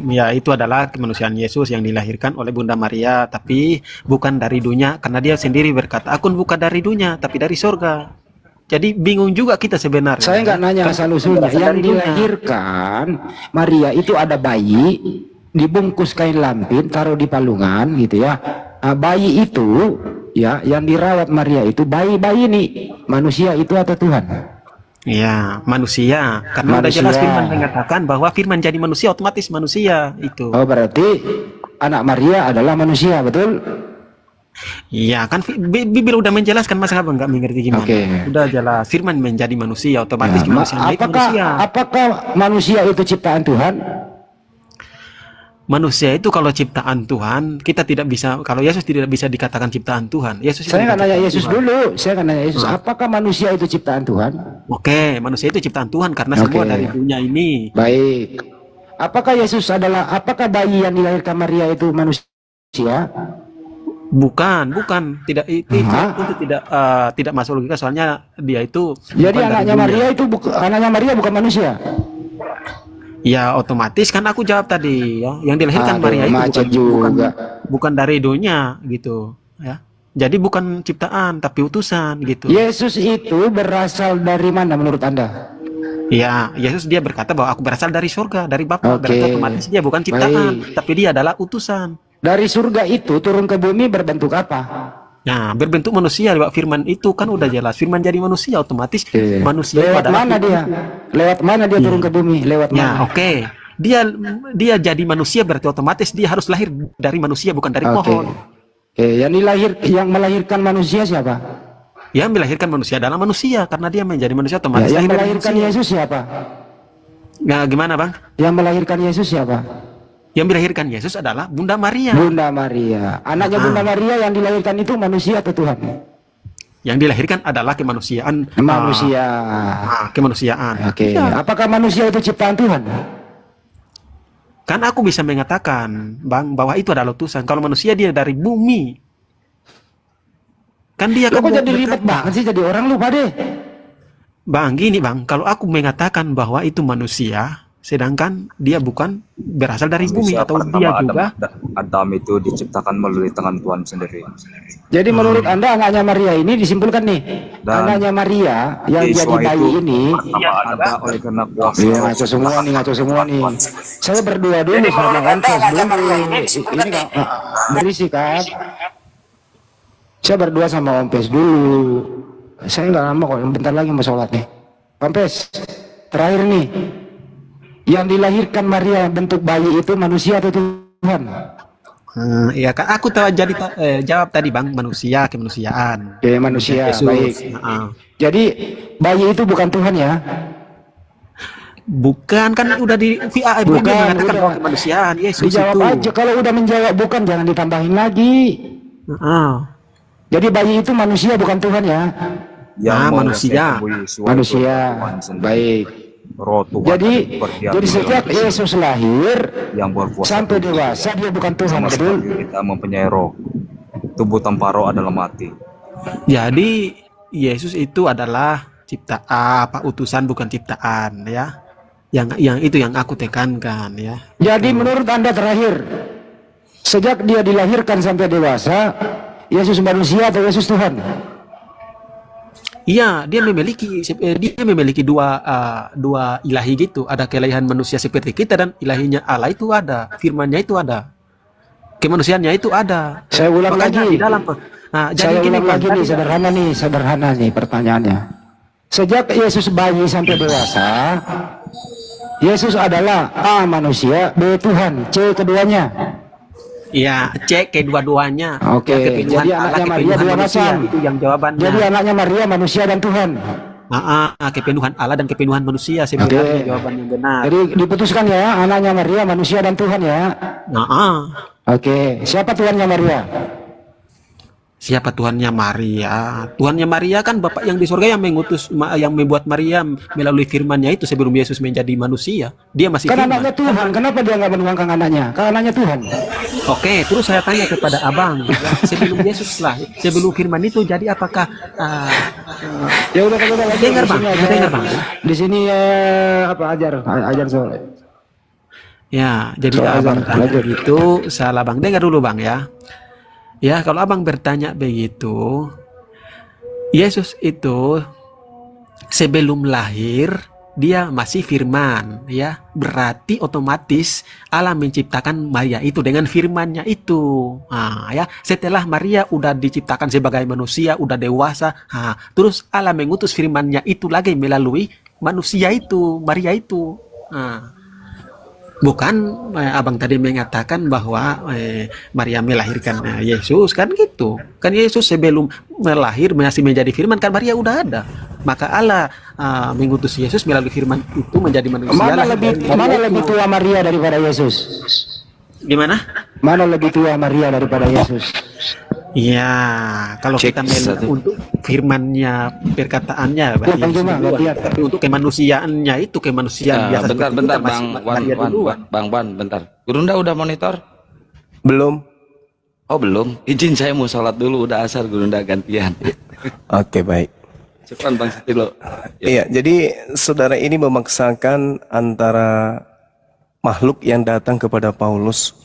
Ya, itu adalah kemanusiaan Yesus yang dilahirkan oleh Bunda Maria, tapi bukan dari dunia, karena dia sendiri berkata, aku bukan dari dunia, tapi dari surga. Jadi bingung juga kita sebenarnya. Saya nggak nanya asal usulnya. Yang dilahirkan Maria itu ada bayi, dibungkus kain lampin, taruh di palungan, gitu ya. Nah, bayi itu, ya, yang dirawat Maria itu bayi-bayi nih, manusia itu atau Tuhan? Iya, manusia. Karena udah jelas firman mengatakan bahwa firman jadi manusia otomatis manusia itu. Oh, berarti anak Maria adalah manusia, betul? Iya, kan Bibel udah menjelaskan, masa abang nggak mengerti gimana? Udah jelas firman menjadi manusia otomatis manusia itu manusia. Apakah manusia itu ciptaan Tuhan? Manusia itu kalau ciptaan Tuhan, kita tidak bisa, kalau Yesus tidak bisa dikatakan ciptaan Tuhan. Saya nggak nanya Yesus dulu, saya nggak nanya Yesus. Apakah manusia itu ciptaan Tuhan? Oke, manusia itu ciptaan Tuhan karena semua dari dunia ini. Baik. Apakah apakah bayi yang dilahirkan Maria itu manusia? Bukan, tidak itu tidak masuk logika, soalnya dia itu. Jadi anaknya Maria bukan manusia. Ya otomatis kan aku jawab tadi ya, yang dilahirkan Maria itu bukan dari dunia gitu ya. Jadi bukan ciptaan tapi utusan gitu. Yesus itu berasal dari mana menurut Anda? Ya, Yesus dia berkata bahwa aku berasal dari surga, dari Bapa. Berarti otomatis dia bukan ciptaan, tapi dia adalah utusan. Dari surga itu turun ke bumi berbentuk apa? Nah, berbentuk manusia, lewat firman itu kan udah jelas. Firman jadi manusia otomatis manusia lewat mana dia? Lewat mana dia turun ke bumi? Lewat mana? Oke. Dia jadi manusia berarti otomatis dia harus lahir dari manusia bukan dari pohon. Yang melahirkan manusia siapa? Yang melahirkan manusia adalah manusia karena dia menjadi manusia otomatis. Yang melahirkan Yesus siapa? Nah, gimana bang? Yang melahirkan Yesus siapa? Yang dilahirkan Yesus adalah Bunda Maria. Bunda Maria. Anaknya Bunda Maria yang dilahirkan itu manusia atau Tuhan? Yang dilahirkan adalah kemanusiaan. Manusia. Kemanusiaan. Oke. Ya. Apakah manusia itu ciptaan Tuhan? Kan aku bisa mengatakan, Bang, bahwa itu adalah utusan. Kalau manusia dia dari bumi. Kan dia kan Kok jadi ribet banget sih jadi orang lupa deh. Bang, gini Bang, kalau aku mengatakan bahwa itu manusia, sedangkan dia bukan berasal dari bumi Manusia atau pertama dia Adam, juga. Adam itu diciptakan melalui tangan Tuhan sendiri. Jadi menurut Anda anaknya Maria ini disimpulkan nih. Dan Anaknya Maria yang jadi Yesua bayi itu ini. ada oleh karena kuasa. Iya, ngaco semua nih, ngaco semua nih. Saya berdua dulu sama kontes dulu. Ini nggak berisik kan? Saya berdua sama Om Pes dulu. Saya nggak lama kok, bentar lagi mau sholat nih. Om Pes, terakhir nih. Yang dilahirkan Maria bentuk bayi itu manusia atau Tuhan? Iya kan, aku tahu jadi jawab tadi Bang, manusia, kemanusiaan. Ya manusia, Yesus. baik. Jadi bayi itu bukan Tuhan ya? Bukan, kan udah di VA Bukan, mengatakan udah. bahwa kemanusiaan Yesus Dijawab itu. aja. Kalau udah menjawab bukan, jangan ditambahin lagi. Jadi bayi itu manusia bukan Tuhan ya? Manusia. Manusia, baik. Roh Tuhan Jadi sejak Yesus lahir yang berkuasa sampai dewasa dia bukan Tuhan, sama betul? sekali kita mempunyai roh. Tubuh tanpa roh adalah mati. Jadi Yesus itu adalah utusan bukan ciptaan ya. Yang itu yang aku tekankan ya. Jadi menurut Anda terakhir, sejak dia dilahirkan sampai dewasa, Yesus manusia atau Yesus Tuhan? Iya, dia memiliki dua ilahi gitu. Ada keilahian manusia seperti kita dan ilahinya Allah itu ada, firman-Nya itu ada, kemanusiaannya itu ada. Saya ulang Makanya lagi. di dalam. Saya ulang lagi nih, sederhana nih pertanyaannya. Sejak Yesus bayi sampai dewasa, Yesus adalah A manusia, B Tuhan, C keduanya. Iya, cek kedua-duanya. Oke, jadi anaknya Maria dua macam. Itu yang jawabannya. Jadi anaknya Maria manusia dan Tuhan. Kepenuhan Allah dan kepenuhan manusia sebenarnya jawaban yang benar. Jadi diputuskan ya, anaknya Maria manusia dan Tuhan ya. Oke, siapa Tuhannya Maria? Siapa Tuhannya Maria? Tuhannya Maria kan Bapak yang di surga yang mengutus, yang membuat Maria melalui firman-Nya itu sebelum Yesus menjadi manusia. Dia masih Kan firman. anaknya Tuhan, kenapa dia nggak menuangkan anaknya? Kan anaknya Tuhan. Oke, terus saya tanya kepada Abang, sebelum Yesus lah, sebelum firman itu jadi apakah Ya udah kalau lagi dengar Bang, dengar Bang. Di sini ajar soal. Ya, jadi Soal Abang azan, tanya lanjut. begitu, salah Bang. Dengar dulu Bang ya. Ya, kalau Abang bertanya begitu, Yesus itu sebelum lahir dia masih firman, ya. Berarti otomatis Allah menciptakan Maria itu dengan firman-Nya itu. Ya, setelah Maria udah diciptakan sebagai manusia, udah dewasa, terus Allah mengutus firman-Nya itu lagi melalui manusia itu, Maria itu. Bukan Abang tadi mengatakan bahwa Maria melahirkan Yesus, kan gitu. Kan Yesus sebelum melahir masih menjadi firman, kan Maria udah ada. Maka Allah mengutus Yesus melalui firman itu menjadi manusia. Mana lebih tua Maria daripada Yesus? Gimana? Mana lebih tua Maria daripada Yesus? Iya, kalau kita untuk firman-Nya, perkataannya berarti Yesus duluan. Tapi untuk kemanusiaannya itu kemanusiaan biasa. Bentar Bang, bentar. Gurunda udah monitor? Belum. Oh belum. Izin saya mau sholat dulu, udah asar Gurunda gantian. Oke, baik. Cepat Bang Setilo. Iya, jadi saudara ini memaksakan antara makhluk yang datang kepada Paulus,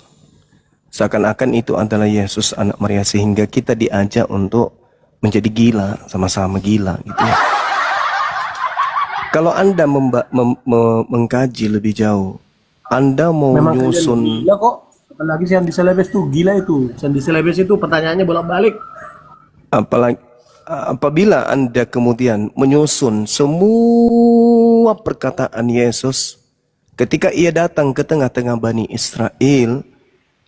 seakan-akan itu adalah Yesus anak Maria, sehingga kita diajak untuk menjadi gila, sama-sama gila gitu ya. Kalau Anda mengkaji lebih jauh, Anda mau nyusun. Gila kok, apalagi Sandi Celebes tuh gila itu. Sandi Celebes itu pertanyaannya bolak-balik. Apabila Anda kemudian menyusun semua perkataan Yesus ketika ia datang ke tengah-tengah Bani Israel,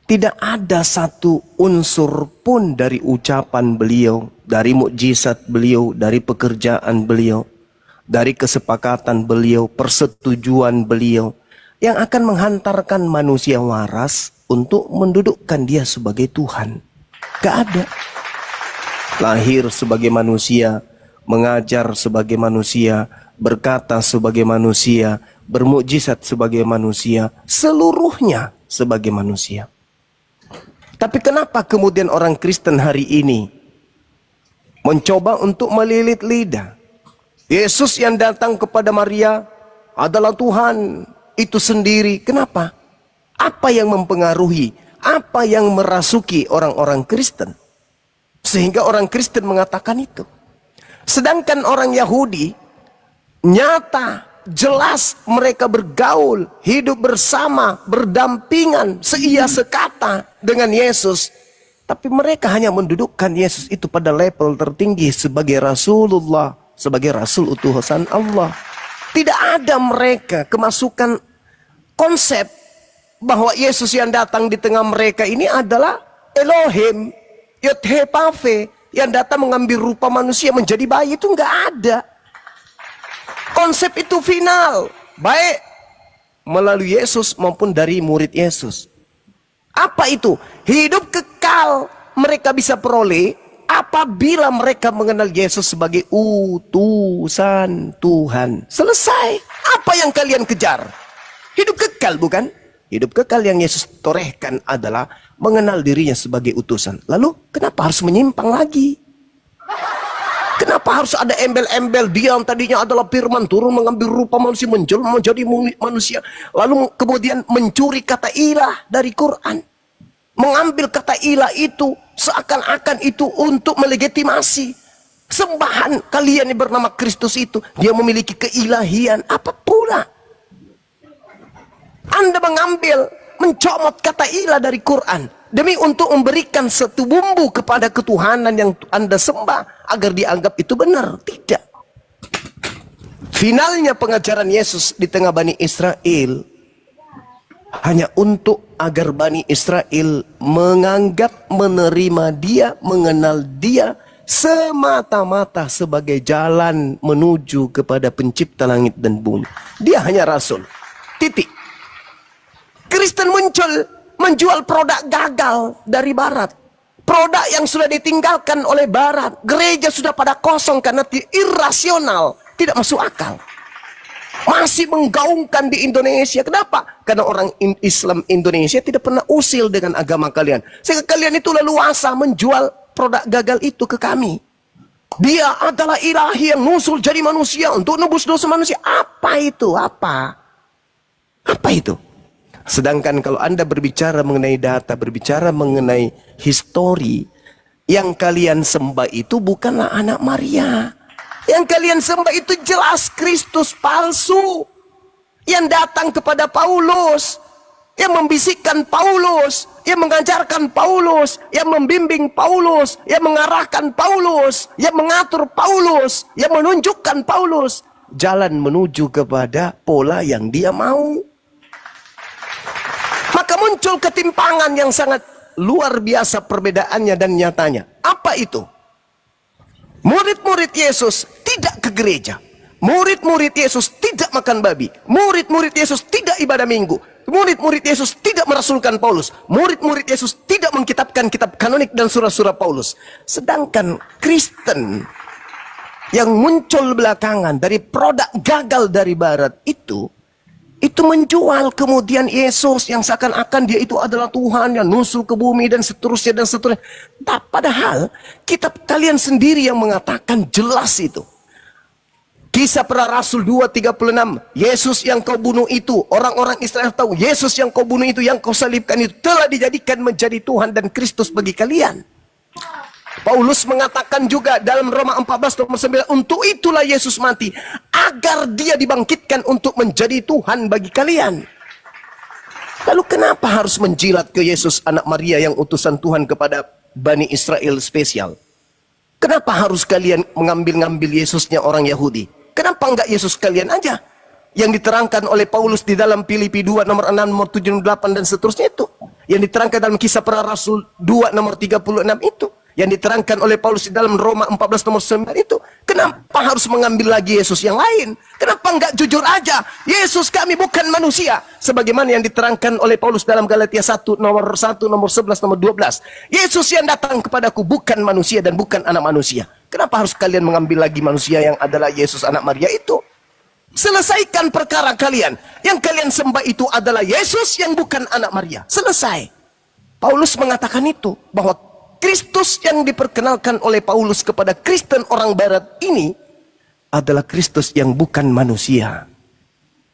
tidak ada satu unsur pun dari ucapan beliau, dari mukjizat beliau, dari pekerjaan beliau, dari kesepakatan beliau, persetujuan beliau, yang akan menghantarkan manusia waras untuk mendudukkan dia sebagai Tuhan. Gak ada. Lahir sebagai manusia, mengajar sebagai manusia, berkata sebagai manusia, bermukjizat sebagai manusia, seluruhnya sebagai manusia. Tapi kenapa kemudian orang Kristen hari ini mencoba untuk melilit lidah? Yesus yang datang kepada Maria adalah Tuhan itu sendiri. Kenapa? Apa yang mempengaruhi? Apa yang merasuki orang-orang Kristen? Sehingga orang Kristen mengatakan itu. Sedangkan orang Yahudi nyata, jelas mereka bergaul, hidup bersama, berdampingan, seia sekata dengan Yesus. Tapi mereka hanya mendudukkan Yesus itu pada level tertinggi sebagai Rasulullah, sebagai Rasul utusan Allah. Tidak ada mereka kemasukan konsep bahwa Yesus yang datang di tengah mereka ini adalah Elohim, Yod-He-Pav-He, yang datang mengambil rupa manusia menjadi bayi. Itu nggak ada. Konsep itu final, baik melalui Yesus maupun dari murid Yesus. Apa itu? Hidup kekal mereka bisa peroleh apabila mereka mengenal Yesus sebagai utusan Tuhan. Selesai. Apa yang kalian kejar? Hidup kekal, bukan? Hidup kekal yang Yesus torehkan adalah mengenal dirinya sebagai utusan. Lalu kenapa harus menyimpang lagi? Kenapa harus ada embel-embel dia yang tadinya adalah firman turun mengambil rupa manusia, menjelma menjadi manusia, lalu kemudian mencuri kata ilah dari Quran, mengambil kata ilah itu seakan-akan itu untuk melegitimasi sembahan kalian yang bernama Kristus itu. Dia memiliki keilahian. Apa pula Anda mengambil, mencomot kata ilah dari Quran demi untuk memberikan satu bumbu kepada ketuhanan yang Anda sembah agar dianggap itu benar? Tidak. Finalnya pengajaran Yesus di tengah Bani Israel hanya untuk agar Bani Israel menganggap, menerima dia, mengenal dia semata-mata sebagai jalan menuju kepada pencipta langit dan bumi. Dia hanya rasul. Titik. Kristen muncul menjual produk gagal dari barat. Produk yang sudah ditinggalkan oleh barat. Gereja sudah pada kosong karena irasional, tidak masuk akal. Masih menggaungkan di Indonesia. Kenapa? Karena orang Islam Indonesia tidak pernah usil dengan agama kalian. Sehingga kalian itu leluasa menjual produk gagal itu ke kami. Dia adalah ilahi yang nusul jadi manusia untuk nebus dosa manusia. Apa itu? Apa itu? Sedangkan kalau Anda berbicara mengenai data, berbicara mengenai histori, yang kalian sembah itu bukanlah anak Maria. Yang kalian sembah itu jelas Kristus palsu. Yang datang kepada Paulus, yang membisikkan Paulus, yang mengajarkan Paulus, yang membimbing Paulus, yang mengarahkan Paulus, yang mengatur Paulus, yang menunjukkan Paulus jalan menuju kepada pola yang dia mau. Maka muncul ketimpangan yang sangat luar biasa perbedaannya dan nyatanya. Apa itu? Murid-murid Yesus tidak ke gereja. Murid-murid Yesus tidak makan babi. Murid-murid Yesus tidak ibadah minggu. Murid-murid Yesus tidak merasulkan Paulus. Murid-murid Yesus tidak mengkitabkan kitab kanonik dan surah-surah Paulus. Sedangkan Kristen yang muncul belakangan dari produk gagal dari barat itu menjual kemudian Yesus yang seakan-akan dia itu adalah Tuhan yang nusul ke bumi dan seterusnya dan seterusnya. Padahal kitab kalian sendiri yang mengatakan jelas itu. Kisah Para Rasul 2:36, Yesus yang kau bunuh itu, orang-orang Israel tahu Yesus yang kau bunuh itu, yang kau salibkan itu telah dijadikan menjadi Tuhan dan Kristus bagi kalian. Paulus mengatakan juga dalam Roma 14:9, untuk itulah Yesus mati, agar dia dibangkitkan untuk menjadi Tuhan bagi kalian. Lalu kenapa harus menjilat ke Yesus anak Maria yang utusan Tuhan kepada Bani Israel spesial? Kenapa harus kalian mengambil-ngambil Yesusnya orang Yahudi? Kenapa enggak Yesus kalian aja? Yang diterangkan oleh Paulus di dalam Filipi 2 nomor 6, nomor 7, 8 dan seterusnya itu. Yang diterangkan dalam Kisah Para Rasul 2 nomor 36 itu. yang diterangkan oleh Paulus di dalam Roma 14 nomor 9 itu. Kenapa harus mengambil lagi Yesus yang lain? Kenapa enggak jujur aja? Yesus kami bukan manusia. Sebagaimana yang diterangkan oleh Paulus dalam Galatia 1 nomor 11, nomor 12. Yesus yang datang kepadaku bukan manusia dan bukan anak manusia. Kenapa harus kalian mengambil lagi manusia yang adalah Yesus anak Maria itu? Selesaikan perkara kalian. Yang kalian sembah itu adalah Yesus yang bukan anak Maria. Selesai. Paulus mengatakan itu, bahwa Kristus yang diperkenalkan oleh Paulus kepada Kristen orang Barat ini adalah Kristus yang bukan manusia.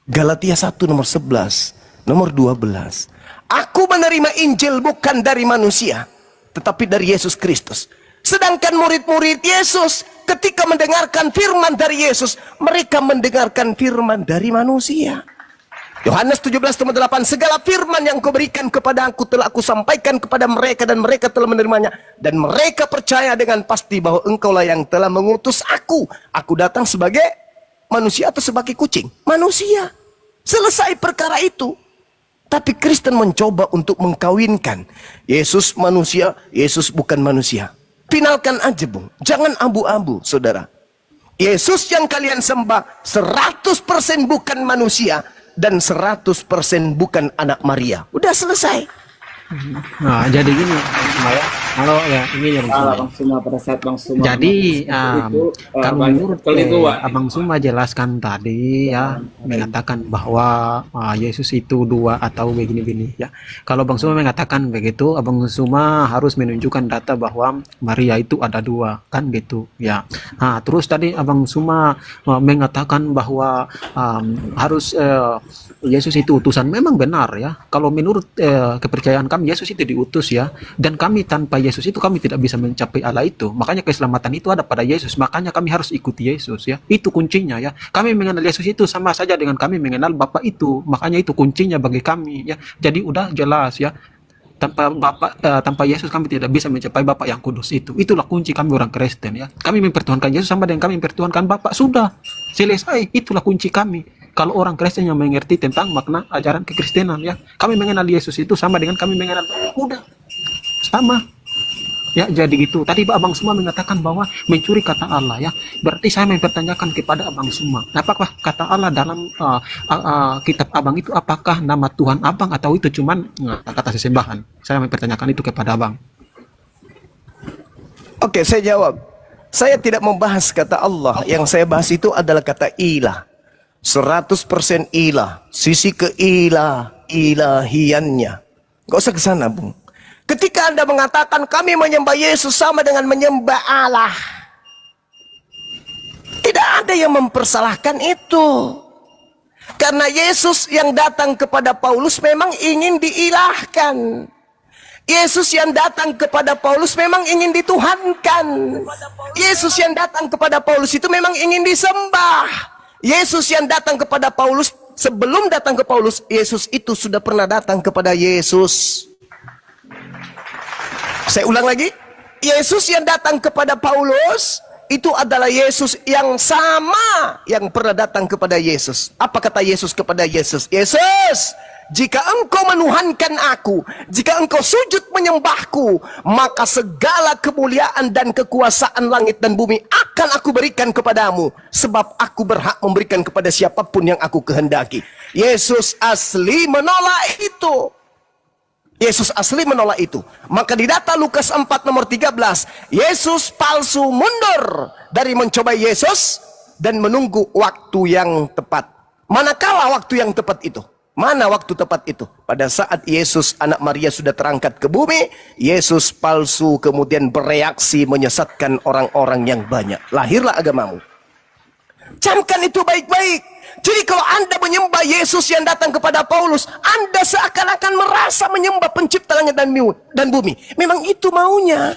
Galatia 1 nomor 11, nomor 12. Aku menerima Injil bukan dari manusia, tetapi dari Yesus Kristus. Sedangkan murid-murid Yesus ketika mendengarkan firman dari Yesus, mereka mendengarkan firman dari manusia. Yohanes 17:8, segala firman yang kau berikan kepada aku telah aku sampaikan kepada mereka dan mereka telah menerimanya. Dan mereka percaya dengan pasti bahwa engkaulah yang telah mengutus aku. Aku datang sebagai manusia atau sebagai kucing? Manusia. Selesai perkara itu. Tapi Kristen mencoba untuk mengkawinkan. Yesus manusia, Yesus bukan manusia. Finalkan aja, Bung. Jangan abu-abu, saudara. Yesus yang kalian sembah 100% bukan manusia. Dan 100% bukan anak Maria. Udah selesai. Nah, jadi gini, Bang Suma ya. Kalau ya ini yang Bang Suma pada saat Bang Suma. jadi kalau menurut Abang nih. Suma jelaskan tadi ya, mengatakan bahwa Yesus itu dua atau begini-begini ya. Kalau Bang Suma mengatakan begitu, Abang Suma harus menunjukkan data bahwa Maria itu ada dua, kan gitu ya. Nah, terus tadi Abang Suma mengatakan bahwa harus Yesus itu utusan. Memang benar ya. Kalau menurut kepercayaan kami, Yesus itu diutus ya. Dan kami tanpa Yesus itu kami tidak bisa mencapai Allah itu. Makanya keselamatan itu ada pada Yesus. Makanya kami harus ikuti Yesus ya. Itu kuncinya ya. Kami mengenal Yesus itu sama saja dengan kami mengenal Bapa itu. Makanya itu kuncinya bagi kami ya. Jadi udah jelas ya. Tanpa tanpa Yesus kami tidak bisa mencapai Bapa yang kudus itu. Itulah kunci kami orang Kristen ya. Kami mempertuhankan Yesus sama dengan kami mempertuhankan Bapa. Sudah selesai. Itulah kunci kami. Kalau orang Kristen yang mengerti tentang makna ajaran kekristenan ya, kami mengenal Yesus itu sama dengan kami mengenal Bapa. Udah sama ya. Jadi gitu. Tadi Abang Suma mengatakan bahwa mencuri kata Allah ya. Berarti saya mempertanyakan kepada Abang Suma, apakah kata Allah dalam kitab Abang itu apakah nama Tuhan Abang atau itu cuman kata sesembahan? Saya mempertanyakan itu kepada Abang. Oke, saya jawab. Saya tidak membahas kata Allah. Yang saya bahas itu adalah kata ilah. 100% ilah. Sisi ilahiannya. Gak usah ke sana, Bung. Ketika Anda mengatakan kami menyembah Yesus sama dengan menyembah Allah, tidak ada yang mempersalahkan itu. Karena Yesus yang datang kepada Paulus memang ingin diilahkan. Yesus yang datang kepada Paulus memang ingin dituhankan. Yesus yang datang kepada Paulus itu memang ingin disembah. Yesus yang datang kepada Paulus, sebelum datang ke Paulus, Yesus itu sudah pernah datang kepada Yesus. Saya ulang lagi. Yesus yang datang kepada Paulus, itu adalah Yesus yang sama yang pernah datang kepada Yesus. Apa kata Yesus kepada Yesus? Yesus, jika engkau menuhankan aku, jika engkau sujud menyembahku, maka segala kemuliaan dan kekuasaan langit dan bumi akan aku berikan kepadamu. Sebab aku berhak memberikan kepada siapapun yang aku kehendaki. Yesus asli menolak itu. Yesus asli menolak itu. Maka di data Lukas 4 nomor 13, Yesus palsu mundur dari mencoba Yesus dan menunggu waktu yang tepat. Manakala waktu yang tepat itu? Mana waktu tepat itu? Pada saat Yesus anak Maria sudah terangkat ke bumi, Yesus palsu kemudian bereaksi menyesatkan orang-orang yang banyak. Lahirlah agamamu. Camkan itu baik-baik. Jadi kalau Anda menyembah Yesus yang datang kepada Paulus, Anda seakan-akan merasa menyembah pencipta langit dan bumi. Memang itu maunya.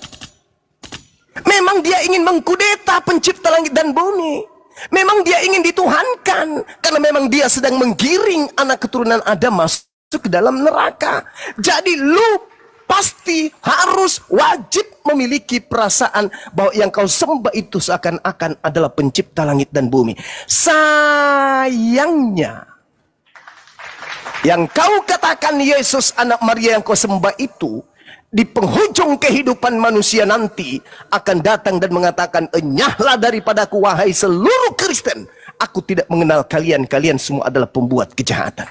Memang dia ingin mengkudeta pencipta langit dan bumi. Memang dia ingin dituhankan. Karena memang dia sedang menggiring anak keturunan Adam masuk ke dalam neraka. Jadi lu pasti harus wajib memiliki perasaan bahwa yang kau sembah itu seakan-akan adalah pencipta langit dan bumi. Sayangnya, yang kau katakan Yesus anak Maria yang kau sembah itu, di penghujung kehidupan manusia nanti akan datang dan mengatakan, enyahlah daripadaku wahai seluruh Kristen, aku tidak mengenal kalian, kalian semua adalah pembuat kejahatan.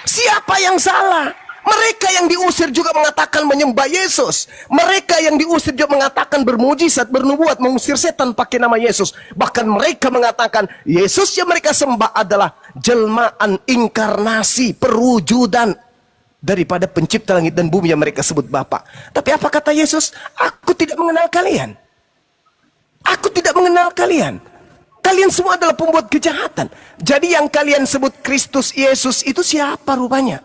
Siapa yang salah? Mereka yang diusir juga mengatakan menyembah Yesus. Mereka yang diusir juga mengatakan bermujizat, bernubuat, mengusir setan pakai nama Yesus. Bahkan mereka mengatakan Yesus yang mereka sembah adalah jelmaan, inkarnasi, perwujudan daripada pencipta langit dan bumi yang mereka sebut Bapa. Tapi apa kata Yesus? Aku tidak mengenal kalian. Aku tidak mengenal kalian. Kalian semua adalah pembuat kejahatan. Jadi yang kalian sebut Kristus Yesus itu siapa rupanya?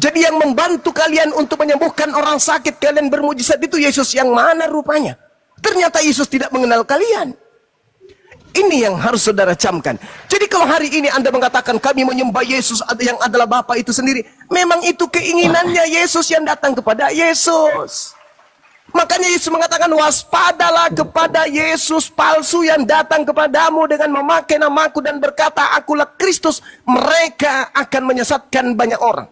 Jadi yang membantu kalian untuk menyembuhkan orang sakit, kalian bermujizat itu Yesus yang mana rupanya? Ternyata Yesus tidak mengenal kalian. Ini yang harus saudara camkan. Jadi kalau hari ini Anda mengatakan kami menyembah Yesus yang adalah Bapa itu sendiri, memang itu keinginannya Yesus yang datang kepada Yesus. Makanya Yesus mengatakan, waspadalah kepada Yesus palsu yang datang kepadamu dengan memakai namaku dan berkata, akulah Kristus. Mereka akan menyesatkan banyak orang.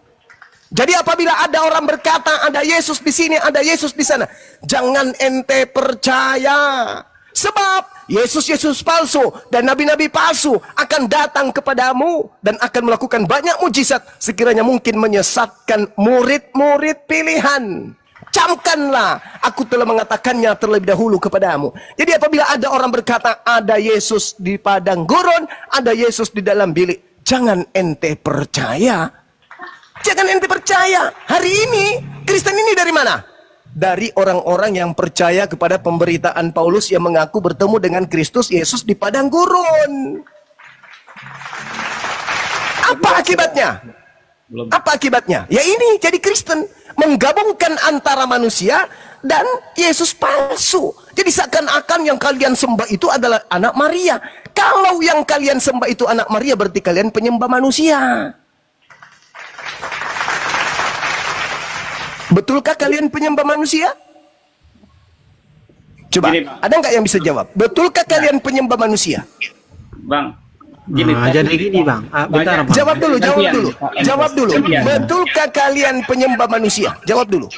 Jadi apabila ada orang berkata, ada Yesus di sini, ada Yesus di sana, jangan ente percaya. Sebab Yesus palsu dan nabi-nabi palsu akan datang kepadamu dan akan melakukan banyak mujizat sekiranya mungkin menyesatkan murid-murid pilihan. Camkanlah, aku telah mengatakannya terlebih dahulu kepadamu. Jadi apabila ada orang berkata ada Yesus di padang gurun, ada Yesus di dalam bilik, jangan ente percaya. Jangan ente percaya. Hari ini Kristen ini dari mana? Dari orang-orang yang percaya kepada pemberitaan Paulus yang mengaku bertemu dengan Kristus Yesus di padang gurun. Apa akibatnya? Apa akibatnya? Ya ini jadi Kristen, menggabungkan antara manusia dan Yesus palsu. Jadi seakan-akan yang kalian sembah itu adalah anak Maria. Kalau yang kalian sembah itu anak Maria, berarti kalian penyembah manusia. Betulkah kalian penyembah manusia? Coba, Gini, Bang. ada nggak yang bisa jawab? Betulkah kalian penyembah manusia? Bang, gini. Jadi gini Bang, bentar Bang. Jawab dulu, jawab dulu. Jawab dulu. Gantian. Betulkah kalian penyembah manusia? Jawab dulu.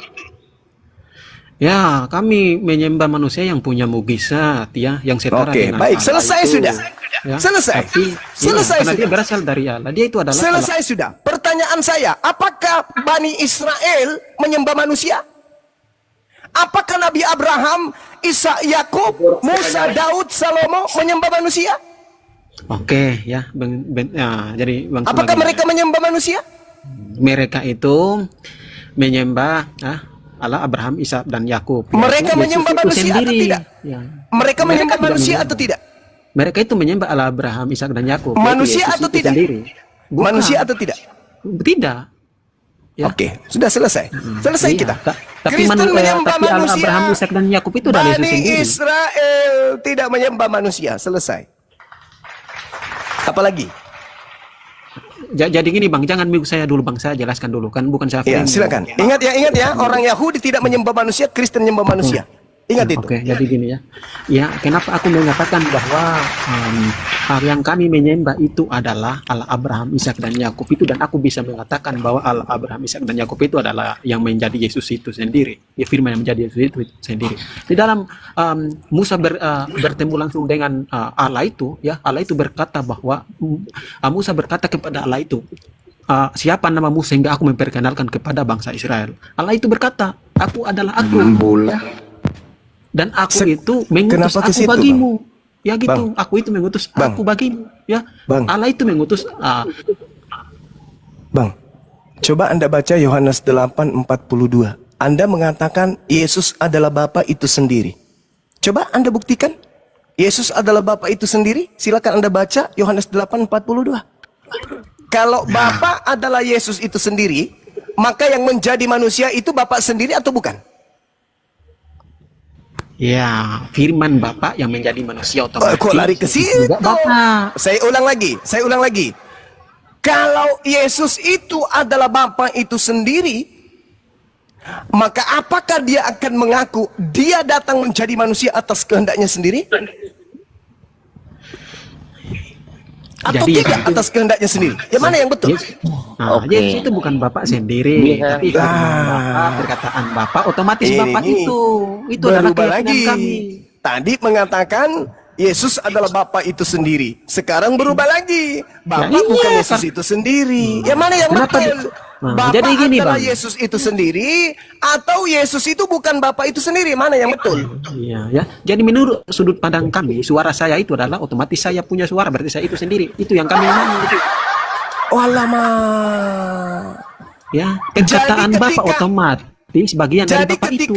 Ya, kami menyembah manusia yang punya mukjizat ya, yang setara Oke, dengan baik. Allah Selesai itu. sudah. Ya, Selesai. Tapi, Selesai karena dia sudah. berasal dari Allah. Dia itu adalah Selesai sudah. Pertanyaan saya, apakah Bani Israel menyembah manusia? Apakah Nabi Abraham, Ishak, Yakub, Musa, Daud, Salomo menyembah manusia? Oke, ya, jadi Bang Apakah Sumagi, mereka menyembah manusia? mereka itu menyembah Allah Abraham, Ishak dan Yakub. Mereka Yesus menyembah itu manusia atau sendiri. tidak? Ya. Mereka menyembah tidak manusia menyembah. atau tidak? Mereka itu menyembah Allah Abraham, Ishak dan Yakub. Manusia Yesus atau itu tidak? Sendiri. Bukan. Manusia atau tidak? Tidak. Ya. Oke, sudah selesai. Selesai Iya, kita. Tapi Kristen menyembah tapi Allah manusia. Abraham, Ishak dan Yakub itu adalah Yesus Bani sendiri. Israel tidak menyembah manusia. Selesai. Apalagi? Jadi gini Bang, jangan minggu saya dulu Bang, saya jelaskan dulu kan, bukan saya. Ya, framing. silakan. Ingat ya, orang Yahudi tidak menyembah manusia, Kristen menyembah manusia. Ingat itu. Oke, jadi gini ya. Ya, kenapa aku mengatakan bahwa yang kami menyembah itu adalah Allah Abraham, Ishak dan Yakub itu, dan aku bisa mengatakan bahwa Allah Abraham, Ishak dan Yakub itu adalah yang menjadi Yesus itu sendiri. Ya, firman yang menjadi Yesus itu sendiri. Di dalam Musa bertemu langsung dengan Allah itu, ya, Allah itu berkata bahwa Musa berkata kepada Allah itu, siapa namamu sehingga aku memperkenalkan kepada bangsa Israel. Allah itu berkata, aku adalah aku. Dan aku itu mengutus Kenapa ke aku situ, bagimu. Ya gitu, Bang. aku itu mengutus Bang. aku bagimu. Ya, Bang. Allah itu mengutus. Bang, coba Anda baca Yohanes 8:42. Anda mengatakan Yesus adalah Bapa itu sendiri. Coba Anda buktikan. Yesus adalah Bapa itu sendiri. Silakan Anda baca Yohanes 8:42. Kalau Bapa adalah Yesus itu sendiri, maka yang menjadi manusia itu Bapa sendiri atau bukan? Ya, firman Bapak yang menjadi manusia otomatis. Kok lari ke situ? juga Bapak. Saya ulang lagi. Kalau Yesus itu adalah Bapa itu sendiri, maka apakah dia akan mengaku dia datang menjadi manusia atas kehendaknya sendiri? Atau Jadi, tidak atas kehendaknya sendiri? Yang mana yang betul? Yesus itu bukan Bapak sendiri, tapi Bapak, perkataan Bapak otomatis Bapak itu adalah berubah keyakinan lagi. kami. Tadi mengatakan Yesus adalah Bapa itu sendiri. Sekarang berubah lagi. Bapa bukan Yesus itu sendiri. Yang mana yang betul? Bapa jadi gini, adalah Bang. Yesus itu sendiri, atau Yesus itu bukan Bapa itu sendiri? Mana yang betul? Iya, ya. Jadi menurut sudut pandang kami, suara saya itu adalah otomatis saya punya suara, berarti saya itu sendiri. Itu yang kami imani. Oh lama. Ya, perkataan Bapak otomatis bagian dari Bapak itu.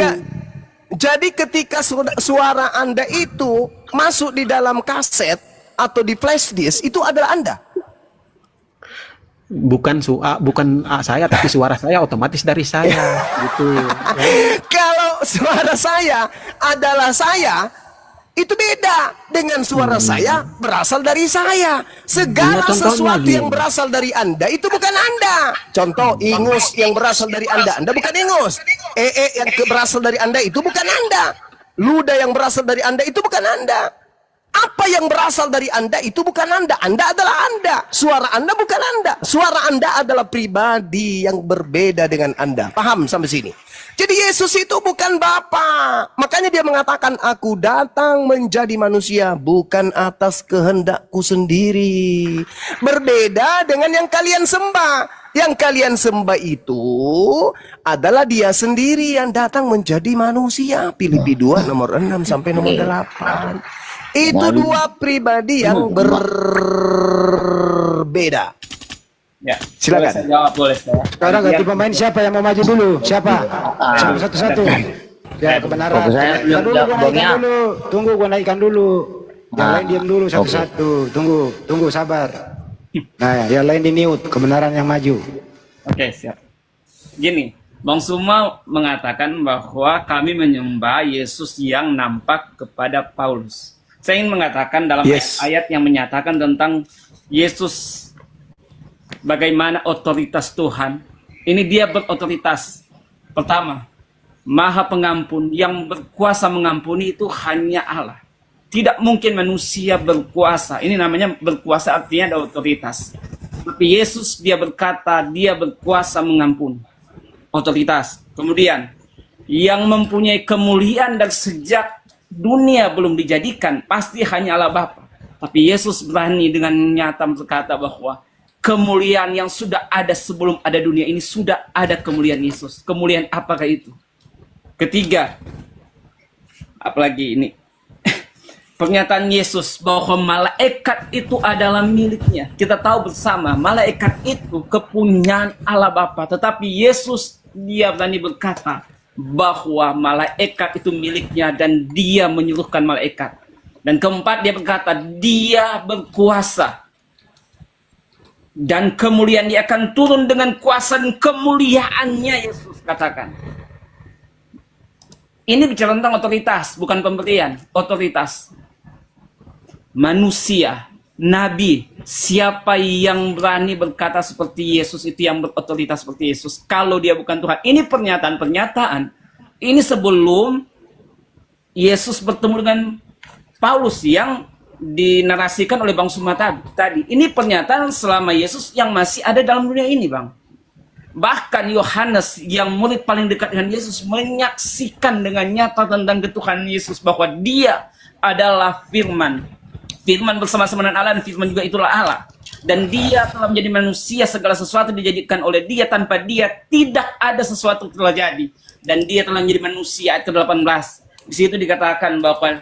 Jadi ketika suara Anda itu masuk di dalam kaset atau di flash disk, itu adalah Anda. Bukan saya, tapi suara saya otomatis dari saya gitu. Kalau suara saya adalah saya, itu beda dengan suara saya berasal dari saya. Segala sesuatu yang berasal dari Anda itu bukan Anda. Contoh, ingus yang berasal dari Anda bukan ingus. Yang berasal dari Anda itu bukan Anda. Ludah yang berasal dari Anda itu bukan Anda. Apa yang berasal dari Anda itu bukan Anda. Anda adalah Anda. Suara Anda bukan Anda. Suara Anda adalah pribadi yang berbeda dengan Anda. Paham sampai sini? Jadi Yesus itu bukan Bapa. Makanya dia mengatakan, aku datang menjadi manusia bukan atas kehendakku sendiri. Berbeda dengan yang kalian sembah. Yang kalian sembah itu adalah dia sendiri yang datang menjadi manusia. Filipi 2 nomor 6 sampai nomor 8. Itu dua pribadi yang berbeda. Ya, silakan. Boleh saya jawab, boleh saya. Sekarang ganti pemain, siapa yang mau maju dulu? Siapa? Satu-satu. Ya, kebenaran. Tunggu gua naikkan dulu. Yang lain diam dulu satu-satu. Tunggu sabar. Nah, yang lain di mute, kebenaran yang maju. Oke, siap. Gini, Bang Suma mengatakan bahwa kami menyembah Yesus yang nampak kepada Paulus. Saya ingin mengatakan dalam ayat yang menyatakan tentang Yesus bagaimana otoritas Tuhan. Ini dia berotoritas. Pertama, Maha Pengampun, yang berkuasa mengampuni itu hanya Allah. Tidak mungkin manusia berkuasa. Ini namanya berkuasa, artinya ada otoritas. Tapi Yesus dia berkata, dia berkuasa mengampuni. Otoritas. Kemudian, yang mempunyai kemuliaan dan sejak dunia belum dijadikan, pasti hanya Allah Bapa. Tapi Yesus berani dengan nyata berkata bahwa kemuliaan yang sudah ada sebelum ada dunia ini, sudah ada kemuliaan Yesus. Kemuliaan apakah itu? Ketiga, apalagi ini, pernyataan Yesus bahwa malaikat itu adalah miliknya. Kita tahu bersama, malaikat itu kepunyaan Allah Bapa. Tetapi Yesus dia berani berkata bahwa malaikat itu miliknya dan dia menyuruhkan malaikat. Dan keempat, dia berkata dia berkuasa. Dan kemuliaan dia akan turun dengan kuasa dan kemuliaannya, Yesus katakan. Ini bicara tentang otoritas, bukan pemberian. Otoritas. Manusia, nabi, siapa yang berani berkata seperti Yesus itu, yang berotoritas seperti Yesus, kalau dia bukan Tuhan. Ini pernyataan-pernyataan. Ini sebelum Yesus bertemu dengan Paulus yang dinarasikan oleh Bang Suma tadi. Ini pernyataan selama Yesus yang masih ada dalam dunia ini, Bang. Bahkan Yohanes yang murid paling dekat dengan Yesus menyaksikan dengan nyata tentang ketuhanan Yesus, bahwa dia adalah firman. Firman bersama-sama dengan Allah, dan firman juga itulah Allah. Dan dia telah menjadi manusia, segala sesuatu dijadikan oleh dia, tanpa dia tidak ada sesuatu yang telah jadi. Dan dia telah menjadi manusia, ayat ke-18. Di situ dikatakan bahwa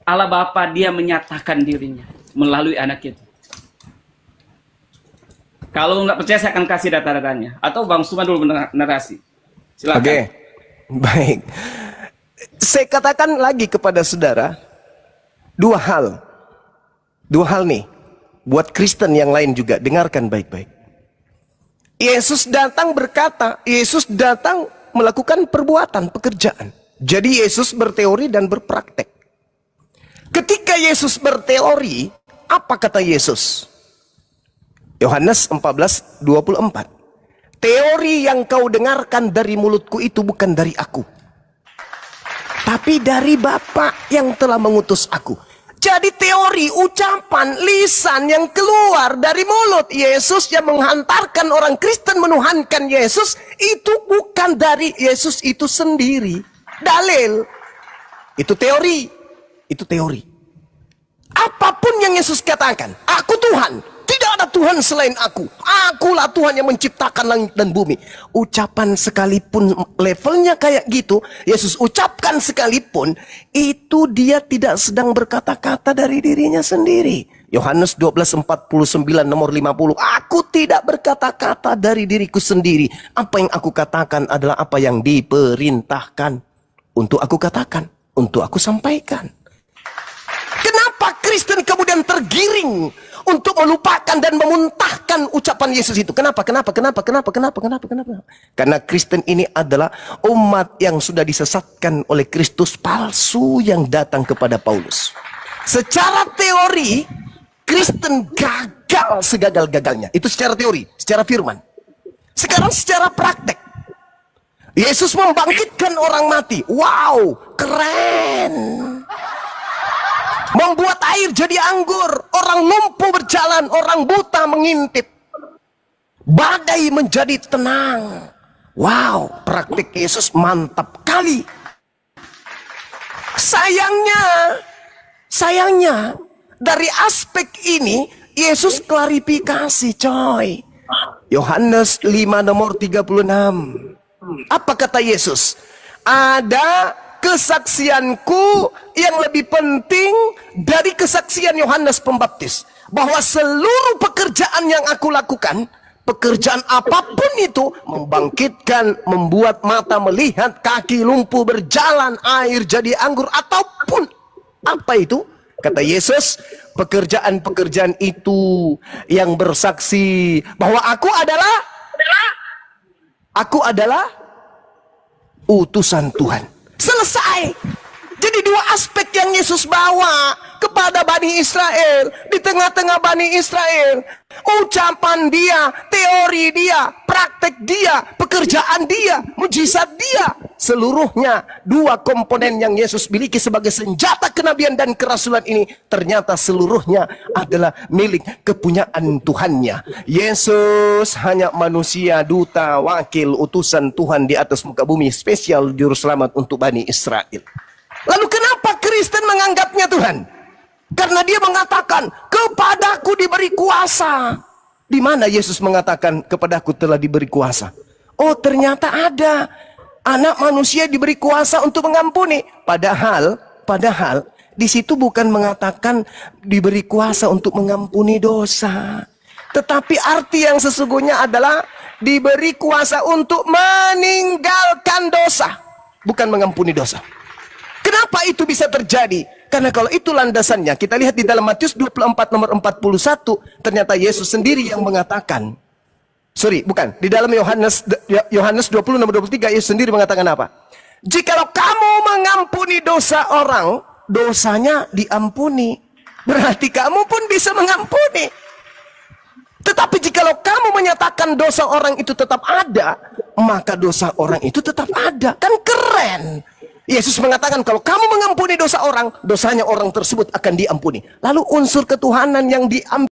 Allah Bapa dia menyatakan dirinya melalui anak itu. Kalau nggak percaya saya akan kasih data-datanya. Atau Bang Suma dulu narasi. Silakan. Oke, baik. Saya katakan lagi kepada saudara, dua hal nih, buat Kristen yang lain juga, dengarkan baik-baik. Yesus datang berkata, Yesus datang melakukan perbuatan, pekerjaan. Jadi Yesus berteori dan berpraktek. Ketika Yesus berteori, apa kata Yesus? Yohanes 14:24. Teori yang kau dengarkan dari mulutku itu bukan dari aku, tapi dari Bapa yang telah mengutus aku. Jadi teori, ucapan, lisan yang keluar dari mulut Yesus yang menghantarkan orang Kristen menuhankan Yesus, itu bukan dari Yesus itu sendiri. Dalil. Itu teori. Itu teori. Apapun yang Yesus katakan, aku Tuhan. Tidak ada Tuhan selain aku. Akulah Tuhan yang menciptakan langit dan bumi. Ucapan sekalipun levelnya kayak gitu, Yesus ucapkan sekalipun, itu dia tidak sedang berkata-kata dari dirinya sendiri. Yohanes 12:49 nomor 50. Aku tidak berkata-kata dari diriku sendiri. Apa yang aku katakan adalah apa yang diperintahkan untuk aku katakan, untuk aku sampaikan. Kenapa Kristen kemudian tergiring untuk melupakan dan memuntahkan ucapan Yesus itu? Kenapa? Karena Kristen ini adalah umat yang sudah disesatkan oleh Kristus palsu yang datang kepada Paulus. Secara teori, Kristen gagal segagal-gagalnya. Itu secara teori, secara firman. Sekarang secara praktek. Yesus membangkitkan orang mati. Wow, keren. Membuat air jadi anggur, orang lumpuh berjalan, orang buta mengintip. Badai menjadi tenang. Wow, praktik Yesus mantap kali. Sayangnya, dari aspek ini, Yesus klarifikasi, coy. Yohanes 5 nomor 36. Apa kata Yesus? Ada kesaksianku yang lebih penting dari kesaksian Yohanes Pembaptis, bahwa seluruh pekerjaan yang aku lakukan, pekerjaan apapun itu, membangkitkan, membuat mata melihat, kaki lumpuh berjalan, air jadi anggur, ataupun apa itu, kata Yesus, pekerjaan-pekerjaan itu yang bersaksi bahwa aku adalah utusan Tuhan. Selesai. Jadi dua aspek yang Yesus bawa kepada Bani Israel, di tengah-tengah Bani Israel, ucapan dia, teori dia, praktek dia, pekerjaan dia, mujizat dia, seluruhnya dua komponen yang Yesus miliki sebagai senjata kenabian dan kerasulan ini ternyata seluruhnya adalah milik kepunyaan Tuhannya. Yesus hanya manusia, duta, wakil, utusan Tuhan di atas muka bumi, spesial juru selamat untuk Bani Israel. Lalu kenapa Kristen menganggapnya Tuhan? Karena dia mengatakan, kepadaku diberi kuasa. Di mana Yesus mengatakan, kepadaku telah diberi kuasa? Oh, ternyata ada. Anak manusia diberi kuasa untuk mengampuni. Padahal di situ bukan mengatakan diberi kuasa untuk mengampuni dosa. Tetapi arti yang sesungguhnya adalah diberi kuasa untuk meninggalkan dosa, bukan mengampuni dosa. Kenapa itu bisa terjadi? Karena kalau itu landasannya, kita lihat di dalam Matius 24 nomor 41, ternyata Yesus sendiri yang mengatakan, di dalam Yohanes 20 nomor 23, Yesus sendiri mengatakan apa? Jikalau kamu mengampuni dosa orang, dosanya diampuni. Berarti kamu pun bisa mengampuni. Tetapi jikalau kamu menyatakan dosa orang itu tetap ada, maka dosa orang itu tetap ada. Kan keren. Yesus mengatakan kalau kamu mengampuni dosa orang, dosanya orang tersebut akan diampuni. Lalu unsur ketuhanan yang diambil